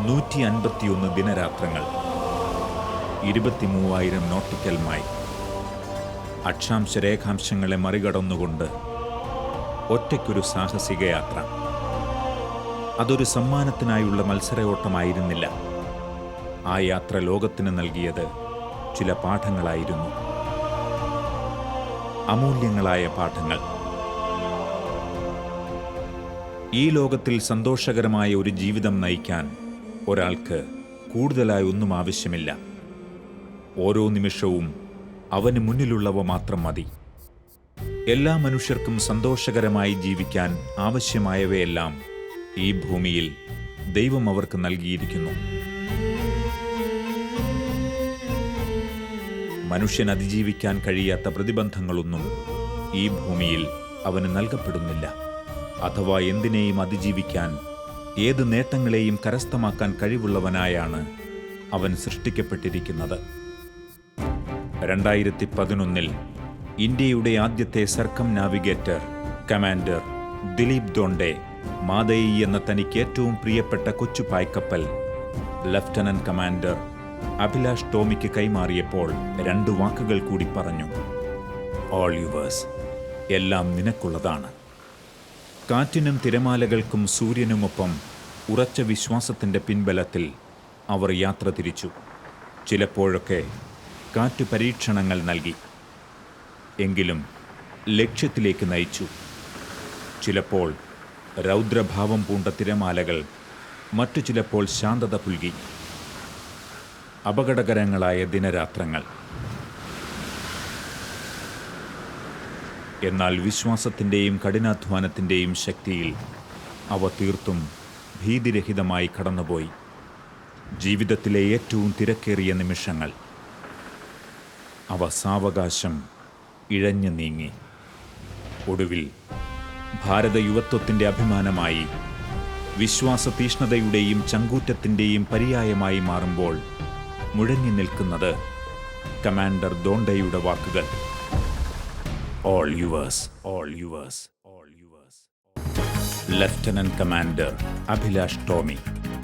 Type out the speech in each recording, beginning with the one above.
151 ദിനരാത്രങ്ങൾ, 23,000 nautical mile, അക്ഷാംശ രേഖാംശങ്ങളെ മറികടന്നുകൊണ്ട് ഒറ്റയ്ക്കൊരു സാഹസിക യാത്ര. അതൊരു സമ്മാനത്തിനായുള്ള മത്സരയോട്ടമായിരുന്നില്ല. ആ യാത്ര ലോകത്തിന് നൽകിയത് ചില പാഠങ്ങളായിരുന്നു, അമൂല്യങ്ങളായ പാഠങ്ങൾ. ഈ ലോകത്തിൽ സന്തോഷകരമായ ഒരു ജീവിതം നയിക്കാൻ ഒരാൾക്ക് കൂടുതലായി ഒന്നും ആവശ്യമില്ല. ഓരോ നിമിഷവും അവന് മുന്നിലുള്ളവ മാത്രം മതി. എല്ലാ മനുഷ്യർക്കും സന്തോഷകരമായി ജീവിക്കാൻ ആവശ്യമായവയെല്ലാം ഈ ഭൂമിയിൽ ദൈവം അവർക്ക് നൽകിയിരിക്കുന്നു. മനുഷ്യൻ അതിജീവിക്കാൻ കഴിയാത്ത പ്രതിബന്ധങ്ങളൊന്നും ഈ ഭൂമിയിൽ അവന് നൽകപ്പെടുന്നില്ല. അഥവാ എന്തിനേയും അതിജീവിക്കാൻ, ഏത് നേട്ടങ്ങളെയും കരസ്ഥമാക്കാൻ കഴിവുള്ളവനായാണ് അവൻ സൃഷ്ടിക്കപ്പെട്ടിരിക്കുന്നത്. 2011 ഇന്ത്യയുടെ ആദ്യത്തെ സർക്കം നാവിഗേറ്റർ കമാൻഡർ ദിലീപ് ദോണ്ടെ മാതയി എന്ന തനിക്ക് ഏറ്റവും പ്രിയപ്പെട്ട കൊച്ചു പായ്ക്കപ്പൽ ലഫ്റ്റനന്റ് കമാൻഡർ അഭിലാഷ് ടോമിക്ക് കൈമാറിയപ്പോൾ 2 വാക്കുകൾ കൂടി പറഞ്ഞു: ഓൾ യുവേഴ്സ്, എല്ലാം നിനക്കുള്ളതാണ്. കാറ്റിനും തിരമാലകൾക്കും സൂര്യനുമൊപ്പം ഉറച്ച വിശ്വാസത്തിൻ്റെ പിൻബലത്തിൽ അവർ യാത്ര തിരിച്ചു. ചിലപ്പോഴൊക്കെ കാറ്റ് പരീക്ഷണങ്ങൾ നൽകി, എങ്കിലും ലക്ഷ്യത്തിലേക്ക് നയിച്ചു. ചിലപ്പോൾ രൗദ്രഭാവം പൂണ്ട തിരമാലകൾ, മറ്റു ചിലപ്പോൾ ശാന്തത പുൽകി. അപകടകരങ്ങളായ ദിനരാത്രങ്ങൾ. എന്നാൽ വിശ്വാസത്തിൻ്റെയും കഠിനാധ്വാനത്തിൻ്റെയും ശക്തിയിൽ അവ തീർത്തും ഭീതിരഹിതമായി കടന്നുപോയി. ജീവിതത്തിലെ ഏറ്റവും തിരക്കേറിയ നിമിഷങ്ങൾ. അവ സാവകാശം ഇഴഞ്ഞു നീങ്ങി. ഒടുവിൽ ഭാരത യുവത്വത്തിൻ്റെ അഭിമാനമായി, വിശ്വാസ തീഷ്ണതയുടെയും ചങ്കൂറ്റത്തിൻ്റെയും പര്യായമായി മാറുമ്പോൾ മുഴങ്ങി നിൽക്കുന്നത് കമാൻഡർ ദോണ്ടെയുടെ വാക്കുകൾ: all yours, all yours, all yours. Lieutenant commander Abhilash Tomy,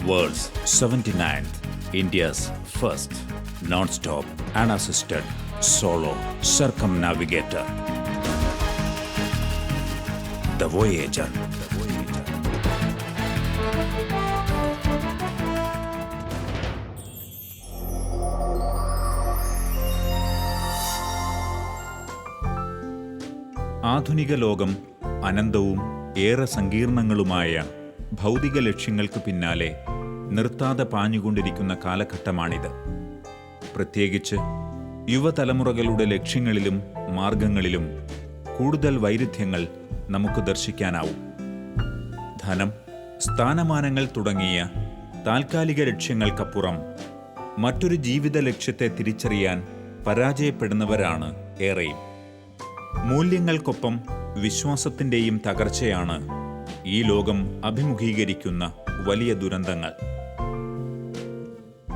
world's 79th, India's first non-stop unassisted solo circumnavigator, the Voyager. ആധുനിക ലോകം അനന്തവും ഏറെ സങ്കീർണങ്ങളുമായ ഭൗതിക ലക്ഷ്യങ്ങൾക്ക് പിന്നാലെ നിർത്താതെ പാഞ്ഞുകൊണ്ടിരിക്കുന്ന കാലഘട്ടമാണിത്. പ്രത്യേകിച്ച് യുവതലമുറകളുടെ ലക്ഷ്യങ്ങളിലും മാർഗങ്ങളിലും കൂടുതൽ വൈരുദ്ധ്യങ്ങൾ നമുക്ക് ദർശിക്കാനാവും. ധനം, സ്ഥാനമാനങ്ങൾ തുടങ്ങിയ താൽക്കാലിക ലക്ഷ്യങ്ങൾക്കപ്പുറം മറ്റൊരു ജീവിത ലക്ഷ്യത്തെ തിരിച്ചറിയാൻ പരാജയപ്പെടുന്നവരാണ് ഏറെയും. മൂല്യങ്ങൾക്കൊപ്പം വിശ്വാസത്തിൻ്റെയും തകർച്ചയാണ് ഈ ലോകം അഭിമുഖീകരിക്കുന്ന വലിയ ദുരന്തങ്ങൾ.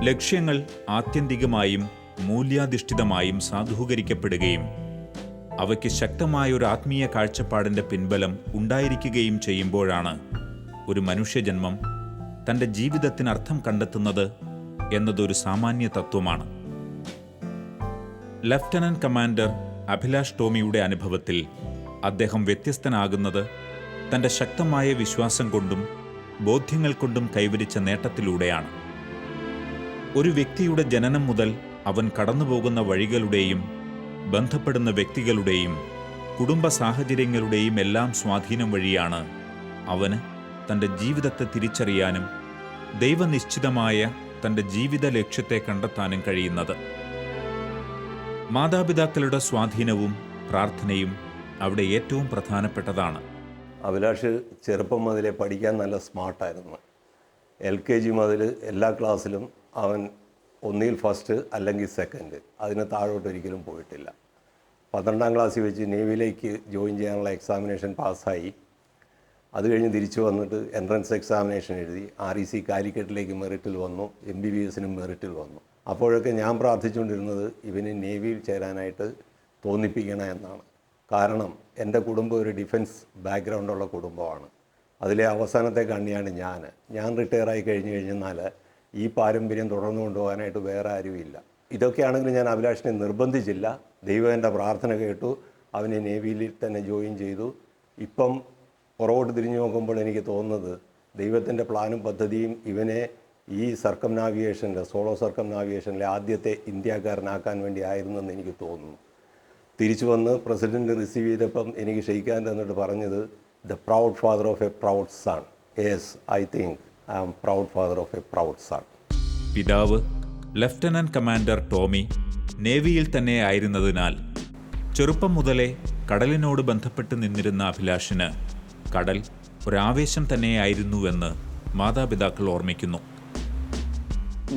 ലക്ഷ്യങ്ങൾ ആത്യന്തികമായും മൂല്യാധിഷ്ഠിതമായും സാധൂകരിക്കപ്പെടുകയും അവയ്ക്ക് ശക്തമായൊരു ആത്മീയ കാഴ്ചപ്പാടിൻ്റെ പിൻബലം ഉണ്ടായിരിക്കുകയും ചെയ്യുമ്പോഴാണ് ഒരു മനുഷ്യജന്മം തൻ്റെ ജീവിതത്തിന് അർത്ഥം കണ്ടെത്തുന്നത് എന്നതൊരു സാമാന്യ തത്വമാണ്. ലഫ്റ്റനന്റ് കമാൻഡർ അഭിലാഷ് ടോമിയുടെ അനുഭവത്തിൽ അദ്ദേഹം വ്യത്യസ്തനാകുന്നത് തൻ്റെ ശക്തമായ വിശ്വാസം കൊണ്ടും ബോധ്യങ്ങൾ കൊണ്ടും കൈവരിച്ച നേട്ടത്തിലൂടെയാണ്. ഒരു വ്യക്തിയുടെ ജനനം മുതൽ അവൻ കടന്നുപോകുന്ന വഴികളുടെയും ബന്ധപ്പെടുന്ന വ്യക്തികളുടെയും കുടുംബ സാഹചര്യങ്ങളുടെയും എല്ലാം സ്വാധീനം വഴിയാണ് അവന് തൻ്റെ ജീവിതത്തെ തിരിച്ചറിയാനും ദൈവനിശ്ചിതമായ തൻ്റെ ജീവിത ലക്ഷ്യത്തെ കണ്ടെത്താനും കഴിയുന്നത്. മാതാപിതാക്കളുടെ സ്വാധീനവും പ്രാർത്ഥനയും അവിടെ ഏറ്റവും പ്രധാനപ്പെട്ടതാണ്. അഭിലാഷ് ചെറുപ്പം മുതലേ പഠിക്കാൻ നല്ല സ്മാർട്ടായിരുന്നു. LKG മുതൽ എല്ലാ ക്ലാസ്സിലും അവൻ ഒന്നിൽ ഫസ്റ്റ് അല്ലെങ്കിൽ സെക്കൻഡ്, അതിന് താഴോട്ടൊരിക്കലും പോയിട്ടില്ല. 12ാം ക്ലാസ്സിൽ വെച്ച് നേവിയിലേക്ക് ജോയിൻ ചെയ്യാനുള്ള എക്സാമിനേഷൻ പാസ്സായി. അത് കഴിഞ്ഞ് തിരിച്ചു വന്നിട്ട് എൻട്രൻസ് എക്സാമിനേഷൻ എഴുതി. REC കാലിക്കറ്റിലേക്ക് മെറിറ്റിൽ വന്നു, MBBSനും മെറിറ്റിൽ വന്നു. അപ്പോഴൊക്കെ ഞാൻ പ്രാർത്ഥിച്ചുകൊണ്ടിരുന്നത് ഇവന് നേവിയിൽ ചേരാനായിട്ട് തോന്നിപ്പിക്കണം എന്നാണ്. കാരണം എൻ്റെ കുടുംബം ഒരു ഡിഫൻസ് ബാക്ക്ഗ്രൗണ്ടുള്ള കുടുംബമാണ്. അതിലെ അവസാനത്തെ കണ്ണിയാണ് ഞാൻ റിട്ടയറായി കഴിഞ്ഞാൽ ഈ പാരമ്പര്യം തുടർന്നു കൊണ്ടുപോകാനായിട്ട് വേറെ ആരുമില്ല. ഇതൊക്കെയാണെങ്കിലും ഞാൻ അഭിലാഷിനെ നിർബന്ധിച്ചില്ല. ദൈവം എൻ്റെ പ്രാർത്ഥന കേട്ടു. അവനെ നേവിയിൽ തന്നെ ജോയിൻ ചെയ്തു. ഇപ്പം പുറകോട്ട് തിരിഞ്ഞു നോക്കുമ്പോൾ എനിക്ക് തോന്നുന്നത് ദൈവത്തിൻ്റെ പ്ലാനും പദ്ധതിയും ഇവനെ ഈ സർക്കം നാവിഗേഷനിൽ, സോളോ സർക്കം നാവിഗേഷനിലെ ആദ്യത്തെ ഇന്ത്യക്കാരനാക്കാൻ വേണ്ടി ആയിരുന്നെന്ന് എനിക്ക് തോന്നുന്നു. തിരിച്ചു വന്ന് പ്രസിഡൻറ്റ് റിസീവ് ചെയ്തപ്പം എനിക്ക് ഷെയ്ക്കാൻ തന്നിട്ട് പറഞ്ഞത്, the proud father of a proud son. Yes, I think I am proud father of a proud son. പിതാവ് ലഫ്റ്റനന്റ് കമാൻഡർ ടോമി നേവിയിൽ തന്നെ ആയിരുന്നതിനാൽ ചെറുപ്പം മുതലേ കടലിനോട് ബന്ധപ്പെട്ട് നിന്നിരുന്ന അഭിലാഷിന് കടൽ ഒരാവേശം തന്നെയായിരുന്നുവെന്ന് മാതാപിതാക്കൾ ഓർമ്മിക്കുന്നു.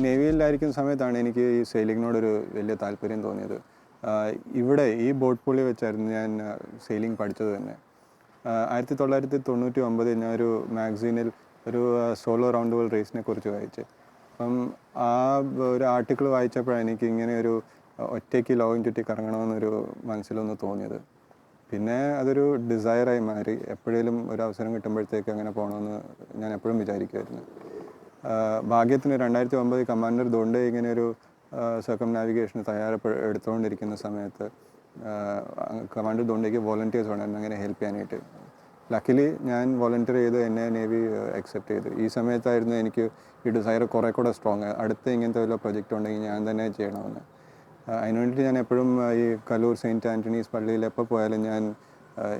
നേവിയിലായിരിക്കുന്ന സമയത്താണ് എനിക്ക് ഈ സെയിലിങ്ങിനോടൊരു വലിയ താല്പര്യം തോന്നിയത്. ഇവിടെ ഈ ബോട്ട് പുള്ളി വെച്ചായിരുന്നു ഞാൻ സെയിലിംഗ് പഠിച്ചത് തന്നെ. 1999 ഞാനൊരു മാഗസീനിൽ ഒരു സോളോ റൗണ്ട് വേൾഡ് റേസിനെ കുറിച്ച് വായിച്ചു. അപ്പം ആ ഒരു ആർട്ടിക്കിൾ വായിച്ചപ്പോഴാണ് എനിക്ക് ഇങ്ങനെ ഒരു ഒറ്റയ്ക്ക് ലോകം ചുറ്റി കറങ്ങണമെന്നൊരു മനസ്സിലൊന്ന് തോന്നിയത്. പിന്നെ അതൊരു ഡിസയറായി മാറി. എപ്പോഴേലും ഒരു അവസരം കിട്ടുമ്പോഴത്തേക്ക് അങ്ങനെ പോകണമെന്ന് ഞാൻ എപ്പോഴും വിചാരിക്കുമായിരുന്നു. ഭാഗ്യത്തിന് 2009 കമാൻഡർ ദോണ്ടെ ഇങ്ങനെ ഒരു സർക്കം നാവിഗേഷന് എടുത്തുകൊണ്ടിരിക്കുന്ന സമയത്ത് കമാൻഡർ ദോണ്ടേക്ക് വോളണ്ടിയേഴ്സ് വേണമായിരുന്നു അങ്ങനെ ഹെൽപ്പ് ചെയ്യാനായിട്ട്. ലക്കിലി ഞാൻ വോളണ്ടിയർ ചെയ്ത് എന്നെ നേവി അക്സെപ്റ്റ് ചെയ്തു. ഈ സമയത്തായിരുന്നു എനിക്ക് ഈ ഡിസയർ കുറേ കൂടെ സ്ട്രോങ്. അടുത്ത ഇങ്ങനത്തെ വല്ല പ്രൊജക്റ്റ് ഉണ്ടെങ്കിൽ ഞാൻ തന്നെ ചെയ്യണമെന്ന്. അതിന് വേണ്ടിയിട്ട് ഞാൻ എപ്പോഴും ഈ കലൂർ സെയിൻറ്റ് ആൻ്റണീസ് പള്ളിയിൽ എപ്പോൾ പോയാലും ഞാൻ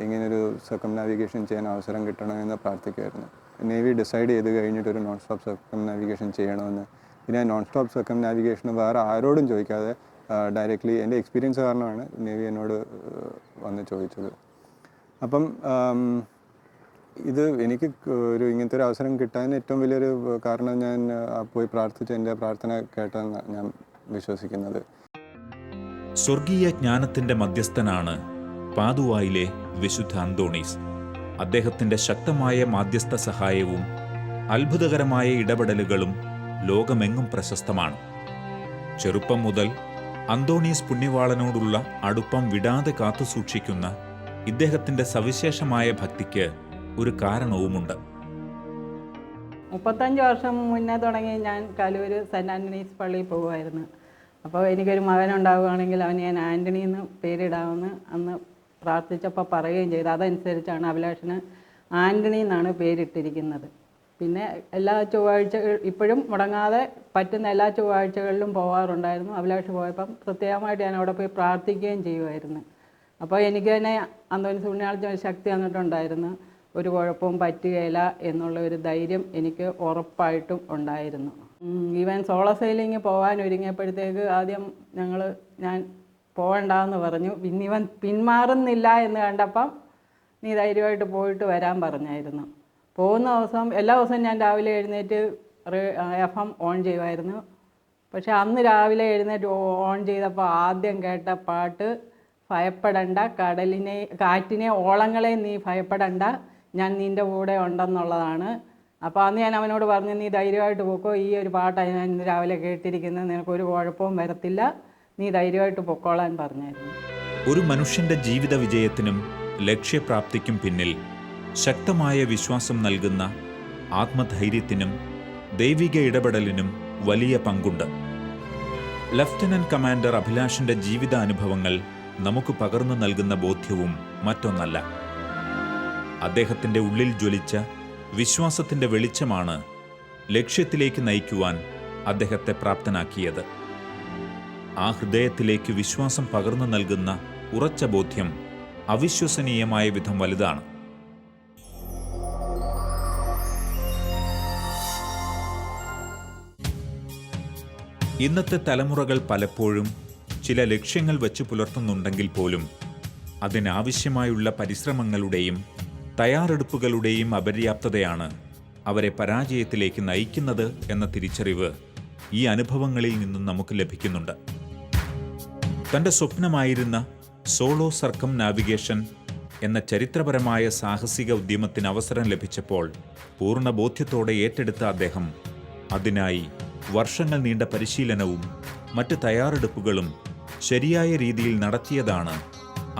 ഇങ്ങനൊരു സർക്കം നാവിഗേഷൻ ചെയ്യാൻ അവസരം കിട്ടണമെന്ന് പ്രാർത്ഥിക്കുമായിരുന്നു. നേവി ഡിസൈഡ് ചെയ്ത് കഴിഞ്ഞിട്ട് ഒരു നോൺ സ്റ്റോപ്പ് സർക്കം നാവിഗേഷൻ ചെയ്യണമെന്ന്. പിന്നെ നോൺ സ്റ്റോപ്പ് സർക്കം നാവിഗേഷന് വേറെ ആരോടും ചോദിക്കാതെ ഡയറക്റ്റ്ലി എൻ്റെ എക്സ്പീരിയൻസ് കാരണമാണ് നേവി എന്നോട് വന്ന് ചോദിച്ചത്. അപ്പം ഇത് എനിക്ക് ഒരു ഇങ്ങനത്തെ ഒരു അവസരം കിട്ടാൻ ഏറ്റവും വലിയൊരു കാരണം ഞാൻ പോയി പ്രാർത്ഥിച്ച് എൻ്റെ പ്രാർത്ഥന കേട്ടെന്ന് ഞാൻ വിശ്വസിക്കുന്നത്. സ്വർഗീയ ജ്ഞാനത്തിന്റെ മധ്യസ്ഥനാണ് പാതുവായിലെ വിശുദ്ധ അന്തോണീസ്. അദ്ദേഹത്തിന്റെ ശക്തമായ മാധ്യസ്ഥ സഹായവും അത്ഭുതകരമായ ഇടപെടലുകളും ലോകമെങ്ങും പ്രശസ്തമാണ്. ചെറുപ്പം മുതൽ അന്തോണീസ് പുണ്യവാളനോടുള്ള അടുപ്പം വിടാതെ കാത്തുസൂക്ഷിക്കുന്ന ഇദ്ദേഹത്തിന്റെ സവിശേഷമായ ഭക്തിക്ക് ഒരു കാരണവുമുണ്ട്. 35 വർഷം മുന്നേ തുടങ്ങി ഞാൻ കലൂർ സെൻറ്റ് ആൻ്റണീസ് പള്ളിയിൽ പോകുമായിരുന്നു. അപ്പോൾ എനിക്കൊരു മകനുണ്ടാവുകയാണെങ്കിൽ അവന് ഞാൻ ആൻ്റണി എന്ന് പേരിടാമെന്ന് അന്ന് പ്രാർത്ഥിച്ചപ്പോൾ പറയുകയും ചെയ്തു. അതനുസരിച്ചാണ് അഭിലാഷിന് ആൻ്റണി എന്നാണ് പേരിട്ടിരിക്കുന്നത്. പിന്നെ എല്ലാ ഇപ്പോഴും മുടങ്ങാതെ പറ്റുന്ന എല്ലാ ചൊവ്വാഴ്ചകളിലും പോകാറുണ്ടായിരുന്നു. അഭിലാഷ് പോയപ്പം പ്രത്യേകമായിട്ട് ഞാൻ അവിടെ പോയി പ്രാർത്ഥിക്കുകയും ചെയ്യുമായിരുന്നു. അപ്പോൾ എനിക്ക് തന്നെ അന്തോണീസ് പുണ്യാളത്തിന് ശക്തി തന്നിട്ടുണ്ടായിരുന്നു. ഒരു കുഴപ്പവും പറ്റുകയില്ല എന്നുള്ള ഒരു ധൈര്യം എനിക്ക് ഉറപ്പായിട്ടും ഉണ്ടായിരുന്നു. ഈവൻ സോളോ സെയിലിങ് പോകാൻ ഒരുങ്ങിയപ്പോഴത്തേക്ക് ആദ്യം ഞാൻ പോകണ്ടെന്ന് പറഞ്ഞു. പിന്നെ ഇവൻ പിന്മാറുന്നില്ല എന്ന് കണ്ടപ്പം നീ ധൈര്യമായിട്ട് പോയിട്ട് വരാൻ പറഞ്ഞായിരുന്നു. പോകുന്ന ദിവസം എല്ലാ ദിവസവും ഞാൻ രാവിലെ എഴുന്നേറ്റ് FM ഓൺ ചെയ്യുമായിരുന്നു. പക്ഷെ അന്ന് രാവിലെ എഴുന്നേറ്റ് ഓൺ ചെയ്തപ്പോൾ ആദ്യം കേട്ട പാട്ട്, ഭയപ്പെടണ്ട, കാറ്റിനെ ഓളങ്ങളെ നീ ഭയപ്പെടണ്ട, ഞാൻ നിൻ്റെ കൂടെ ഉണ്ടെന്നുള്ളതാണ്. അപ്പോൾ അന്ന് ഞാൻ അവനോട് പറഞ്ഞു, നീ ധൈര്യമായിട്ട് പോക്കോ, ഈ ഒരു പാട്ടാണ് ഞാൻ ഇന്ന് രാവിലെ കേട്ടിരിക്കുന്നത്, നിനക്കൊരു കുഴപ്പവും വരത്തില്ല, നീ ധൈര്യമായിട്ട് പൊക്കോളാൻ പറഞ്ഞായിരുന്നു. ഒരു മനുഷ്യന്റെ ജീവിത വിജയത്തിനും ലക്ഷ്യപ്രാപ്തിക്കും പിന്നിൽ ശക്തമായ വിശ്വാസം നൽകുന്ന ആത്മധൈര്യത്തിനും ദൈവിക ഇടപെടലിനും വലിയ പങ്കുണ്ട്. ലഫ്റ്റനന്റ് കമാൻഡർ അഭിലാഷിന്റെ ജീവിതാനുഭവങ്ങൾ നമുക്ക് പകർന്നു നൽകുന്ന ബോധ്യവും മറ്റൊന്നല്ല. അദ്ദേഹത്തിന്റെ ഉള്ളിൽ ജ്വലിച്ച വിശ്വാസത്തിന്റെ വെളിച്ചമാണ് ലക്ഷ്യത്തിലേക്ക് നയിക്കുവാൻ അദ്ദേഹത്തെ പ്രാപ്തനാക്കിയത്. ആ ഹൃദയത്തിലേക്ക് വിശ്വാസം പകർന്നു നൽകുന്ന ഉറച്ച ബോധ്യം അവിശ്വസനീയമായ വിധം വലുതാണ്. ഇന്നത്തെ തലമുറകൾ പലപ്പോഴും ചില ലക്ഷ്യങ്ങൾ വച്ചു പുലർത്തുന്നുണ്ടെങ്കിൽ പോലും അതിനാവശ്യമായുള്ള പരിശ്രമങ്ങളുടെയും തയ്യാറെടുപ്പുകളുടെയും അപര്യാപ്തതയാണ് അവരെ പരാജയത്തിലേക്ക് നയിക്കുന്നത് എന്ന തിരിച്ചറിവ് ഈ അനുഭവങ്ങളിൽ നിന്നും നമുക്ക് ലഭിക്കുന്നുണ്ട്. തൻ്റെ സ്വപ്നമായിരുന്ന സോളോ സർക്കം നാവിഗേഷൻ എന്ന ചരിത്രപരമായ സാഹസിക ഉദ്യമത്തിന് അവസരം ലഭിച്ചപ്പോൾ പൂർണ്ണ ബോധ്യത്തോടെ ഏറ്റെടുത്ത അദ്ദേഹം അതിനായി വർഷങ്ങൾ നീണ്ട പരിശീലനവും മറ്റ് തയ്യാറെടുപ്പുകളും ശരിയായ രീതിയിൽ നടത്തിയതാണ്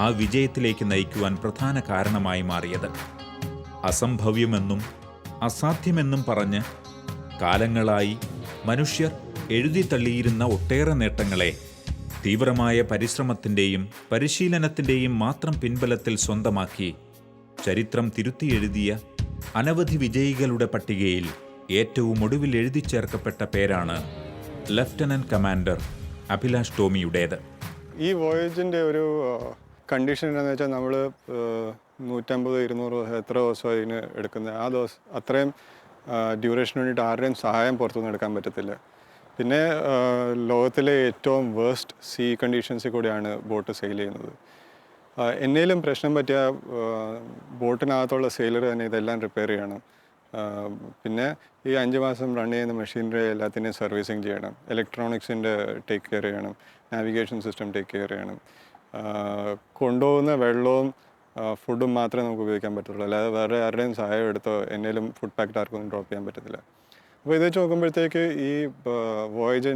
ആ വിജയത്തിലേക്ക് നയിക്കുവാൻ പ്രധാന കാരണമായി മാറിയത്. അസംഭവ്യമെന്നും അസാധ്യമെന്നും പറഞ്ഞ് കാലങ്ങളായി മനുഷ്യർ എഴുതി തള്ളിയിരുന്ന ഒട്ടേറെ നേട്ടങ്ങളെ തീവ്രമായ പരിശ്രമത്തിൻ്റെയും പരിശീലനത്തിൻ്റെയും മാത്രം പിൻബലത്തിൽ സ്വന്തമാക്കി ചരിത്രം തിരുത്തിയെഴുതിയ അനവധി വിജയികളുടെ പട്ടികയിൽ ഏറ്റവും ഒടുവിൽ എഴുതി ചേർക്കപ്പെട്ട പേരാണ് ലഫ്റ്റനന്റ് കമാൻഡർ അഭിലാഷ് ടോമിയുടേത്. ഈ വോയേജിൻ്റെ ഒരു കണ്ടീഷൻ എന്താണെന്ന് വെച്ചാൽ നമ്മൾ 150-200 എത്ര ദിവസം അതിന് എടുക്കുന്നത്, ആ ദിവസം അത്രയും ഡ്യൂറേഷന് വേണ്ടിയിട്ട് ആരുടെയും സഹായം പുറത്തുനിന്ന് എടുക്കാൻ പറ്റത്തില്ല. പിന്നെ ലോകത്തിലെ ഏറ്റവും വേഴ്സ്റ്റ് സീ കണ്ടീഷൻസിൽ കൂടെയാണ് ബോട്ട് സെയിൽ ചെയ്യുന്നത്. എന്നേലും പ്രശ്നം പറ്റിയ ബോട്ടിനകത്തുള്ള സെയിലർ തന്നെ ഇതെല്ലാം റിപ്പയർ ചെയ്യണം. പിന്നെ ഈ 5 മാസം റൺ ചെയ്യുന്ന മെഷീനറി എല്ലാത്തിനെയും സർവീസിങ് ചെയ്യണം, ഇലക്ട്രോണിക്സിൻ്റെ ടേക്ക് കെയർ ചെയ്യണം, നാവിഗേഷൻ സിസ്റ്റം ടേക്ക് കെയർ ചെയ്യണം. കൊണ്ടുപോകുന്ന വെള്ളവും ഫുഡും മാത്രമേ നമുക്ക് ഉപയോഗിക്കാൻ പറ്റുള്ളൂ, അല്ലാതെ വേറെ ആരുടെയും സഹായം എടുത്തോ എന്നേലും ഫുഡ് പാക്കറ്റ് ആർക്കൊന്നും ഡ്രോപ്പ് ചെയ്യാൻ പറ്റത്തില്ല. അപ്പോൾ ഇത് വെച്ച് നോക്കുമ്പോഴത്തേക്ക് ഈ വോയേജ്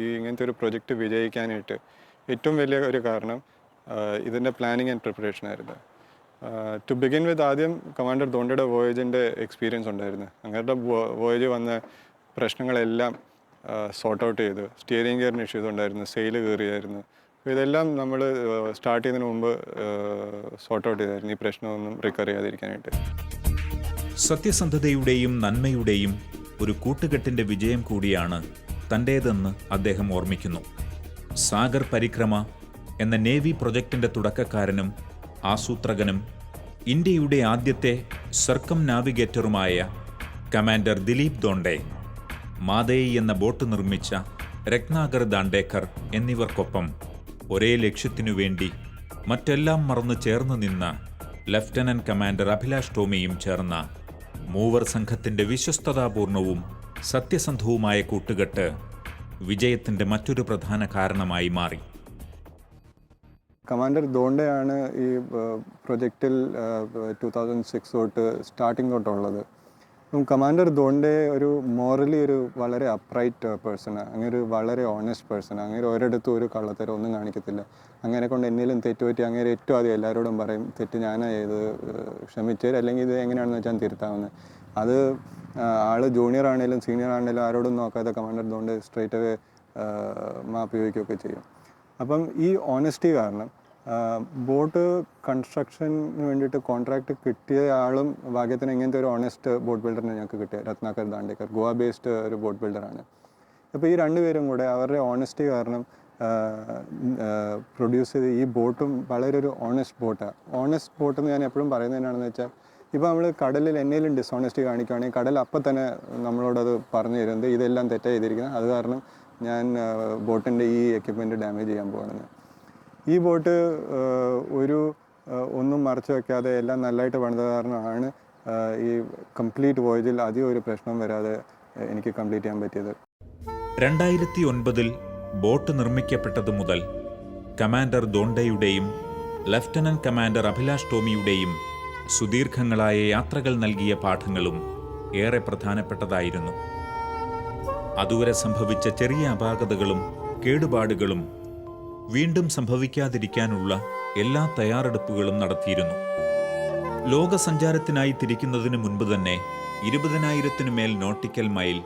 ഈ ഇങ്ങനത്തെ ഒരു പ്രൊജക്റ്റ് വിജയിക്കാനായിട്ട് ഏറ്റവും വലിയ ഒരു കാരണം ഇതിൻ്റെ പ്ലാനിങ് ആൻഡ് പ്രിപ്പറേഷൻ ആയിരുന്നു. ടു ബിഗിൻ വിത്ത് ആദ്യം കമാൻഡർ ദോണ്ടയുടെ വോയേജിൻ്റെ എക്സ്പീരിയൻസ് ഉണ്ടായിരുന്നു. അങ്ങനത്തെ വോയേജ് വന്ന പ്രശ്നങ്ങളെല്ലാം സോർട്ട് ഔട്ട് ചെയ്തു. സ്റ്റിയറിംഗ് ഗിയറിന് ഇഷ്യൂസ് ഉണ്ടായിരുന്നു, സെയിൽ കയറിയായിരുന്നു. അപ്പോൾ ഇതെല്ലാം നമ്മൾ സ്റ്റാർട്ട് ചെയ്യുന്നതിന് മുമ്പ് സോർട്ട് ഔട്ട് ചെയ്തായിരുന്നു, ഈ പ്രശ്നമൊന്നും റിക്കവർ ചെയ്യാതിരിക്കാനായിട്ട്. സത്യസന്ധതയുടെയും നന്മയുടെയും ഒരു കൂട്ടുകെട്ടിൻ്റെ വിജയം കൂടിയാണ് തൻ്റേതെന്ന് അദ്ദേഹം ഓർമ്മിക്കുന്നു. സാഗർ പരിക്രമ എന്ന നേവി പ്രൊജക്ടിൻ്റെ തുടക്കക്കാരനും ആസൂത്രകനും ഇന്ത്യയുടെ ആദ്യത്തെ സർക്കം നാവിഗേറ്ററുമായ കമാൻഡർ ദിലീപ് ദോണ്ടെ, മാതേയി എന്ന ബോട്ട് നിർമ്മിച്ച രത്നാകർ ദാണ്ടേക്കർ എന്നിവർക്കൊപ്പം ഒരേ ലക്ഷ്യത്തിനു വേണ്ടി മറ്റെല്ലാം മറന്നു ചേർന്ന് നിന്ന ലഫ്റ്റനന്റ് കമാൻഡർ അഭിലാഷ് ടോമിയും ചേർന്ന മൂവർ സംഘത്തിൻ്റെ വിശ്വസ്തതാപൂർണവും സത്യസന്ധവുമായ കൂട്ടുകെട്ട് വിജയത്തിൻ്റെ മറ്റൊരു പ്രധാന കാരണമായി മാറി. കമാൻഡർ ദോണ്ടയാണ് ഈ പ്രൊജക്റ്റിൽ 2006 തൊട്ട് സ്റ്റാർട്ടിങ് തൊട്ടുള്ളത്. കമാൻഡർ ദോണ്ടെ ഒരു മോറലി ഒരു വളരെ അപ്രൈറ്റ് പേഴ്സണാണ്, അങ്ങനെ ഒരു വളരെ ഓണസ്റ്റ് പേഴ്സണാണ്. അങ്ങനെ ഒരിടത്തും ഒരു കള്ളത്തരം ഒന്നും കാണിക്കത്തില്ല. അങ്ങനെ കൊണ്ട് എന്നേലും തെറ്റുപറ്റി അങ്ങനെ ഏറ്റവും ആദ്യം എല്ലാവരോടും പറയും, തെറ്റ് ഞാനാണ് ചെയ്തത്, ക്ഷമിച്ചേര്, അല്ലെങ്കിൽ ഇത് എങ്ങനെയാണെന്ന് വെച്ചാൽ തിരുത്താവുന്നത്. അത് ആൾ ജൂനിയർ ആണെങ്കിലും സീനിയർ ആണെങ്കിലും ആരോടും നോക്കാതെ കമാൻഡർ ദോണ്ടെ സ്ട്രേറ്റ് അവേ മാപ്പ് ചോദിക്കുകയൊക്കെ ചെയ്യും. അപ്പം ഈ ഓണസ്റ്റി കാരണം ബോട്ട് കൺസ്ട്രക്ഷന് വേണ്ടിയിട്ട് കോൺട്രാക്റ്റ് കിട്ടിയ ആളും ഭാഗ്യത്തിന് ഇങ്ങനത്തെ ഒരു ഓണസ്റ്റ് ബോട്ട് ബിൽഡറിനെ ഞങ്ങൾക്ക് കിട്ടിയ രത്നാകർ ദാണ്ടേക്കർ, ഗോവ ബേസ്ഡ് ഒരു ബോട്ട് ബിൽഡറാണ്. അപ്പോൾ ഈ രണ്ടുപേരും കൂടെ അവരുടെ ഓണസ്റ്റി കാരണം പ്രൊഡ്യൂസ് ചെയ്ത് ഈ ബോട്ടും വളരെ ഒരു ഓണസ്റ്റ് ബോട്ടാണ്. ഓണസ്റ്റ് ബോട്ട് എന്ന് ഞാൻ എപ്പോഴും പറയുന്നത് എന്നാണെന്ന് വെച്ചാൽ, ഇപ്പോൾ നമ്മൾ കടലിൽ എന്നേലും ഡിസോണസ്റ്റി കാണിക്കുകയാണെങ്കിൽ കടൽ അപ്പം തന്നെ നമ്മളോടത് പറഞ്ഞു തരുന്നത് ഇതെല്ലാം തെറ്റായി ചെയ്തിരിക്കുന്നത്, അത് കാരണം ഞാൻ ബോട്ടിൻ്റെ ഈ എക്യുപ്മെൻറ്റ് ഡാമേജ് ചെയ്യാൻ പോകുന്നത്. ഈ ബോട്ട് ഒന്നും മറച്ചു വയ്ക്കാതെ എല്ലാം നല്ലതായിട്ട് പണിത കാരണമാണ് ഈ കംപ്ലീറ്റ് വോയേജിൽ അധികം ഒരു പ്രശ്നം വരാതെ എനിക്ക് കംപ്ലീറ്റ് ചെയ്യാൻ പറ്റിയത്. 2009 ബോട്ട് നിർമ്മിക്കപ്പെട്ടതു മുതൽ കമാൻഡർ ദോണ്ടയുടെയും ലഫ്റ്റനന്റ് കമാൻഡർ അഭിലാഷ് ടോമിയുടെയും സുദീർഘങ്ങളായ യാത്രകൾ നൽകിയ പാഠങ്ങളും ഏറെ പ്രധാനപ്പെട്ടതായിരുന്നു. അതുവരെ സംഭവിച്ച ചെറിയ അപാകതകളും കേടുപാടുകളും വീണ്ടും സംഭവിക്കാതിരിക്കാനുള്ള എല്ലാ തയ്യാറെടുപ്പുകളും നടത്തിയിരുന്നു. ലോകസഞ്ചാരത്തിനായി തിരിക്കുന്നതിന് മുൻപ് തന്നെ 20,000 മേൽ നോട്ടിക്കൽ മൈൽ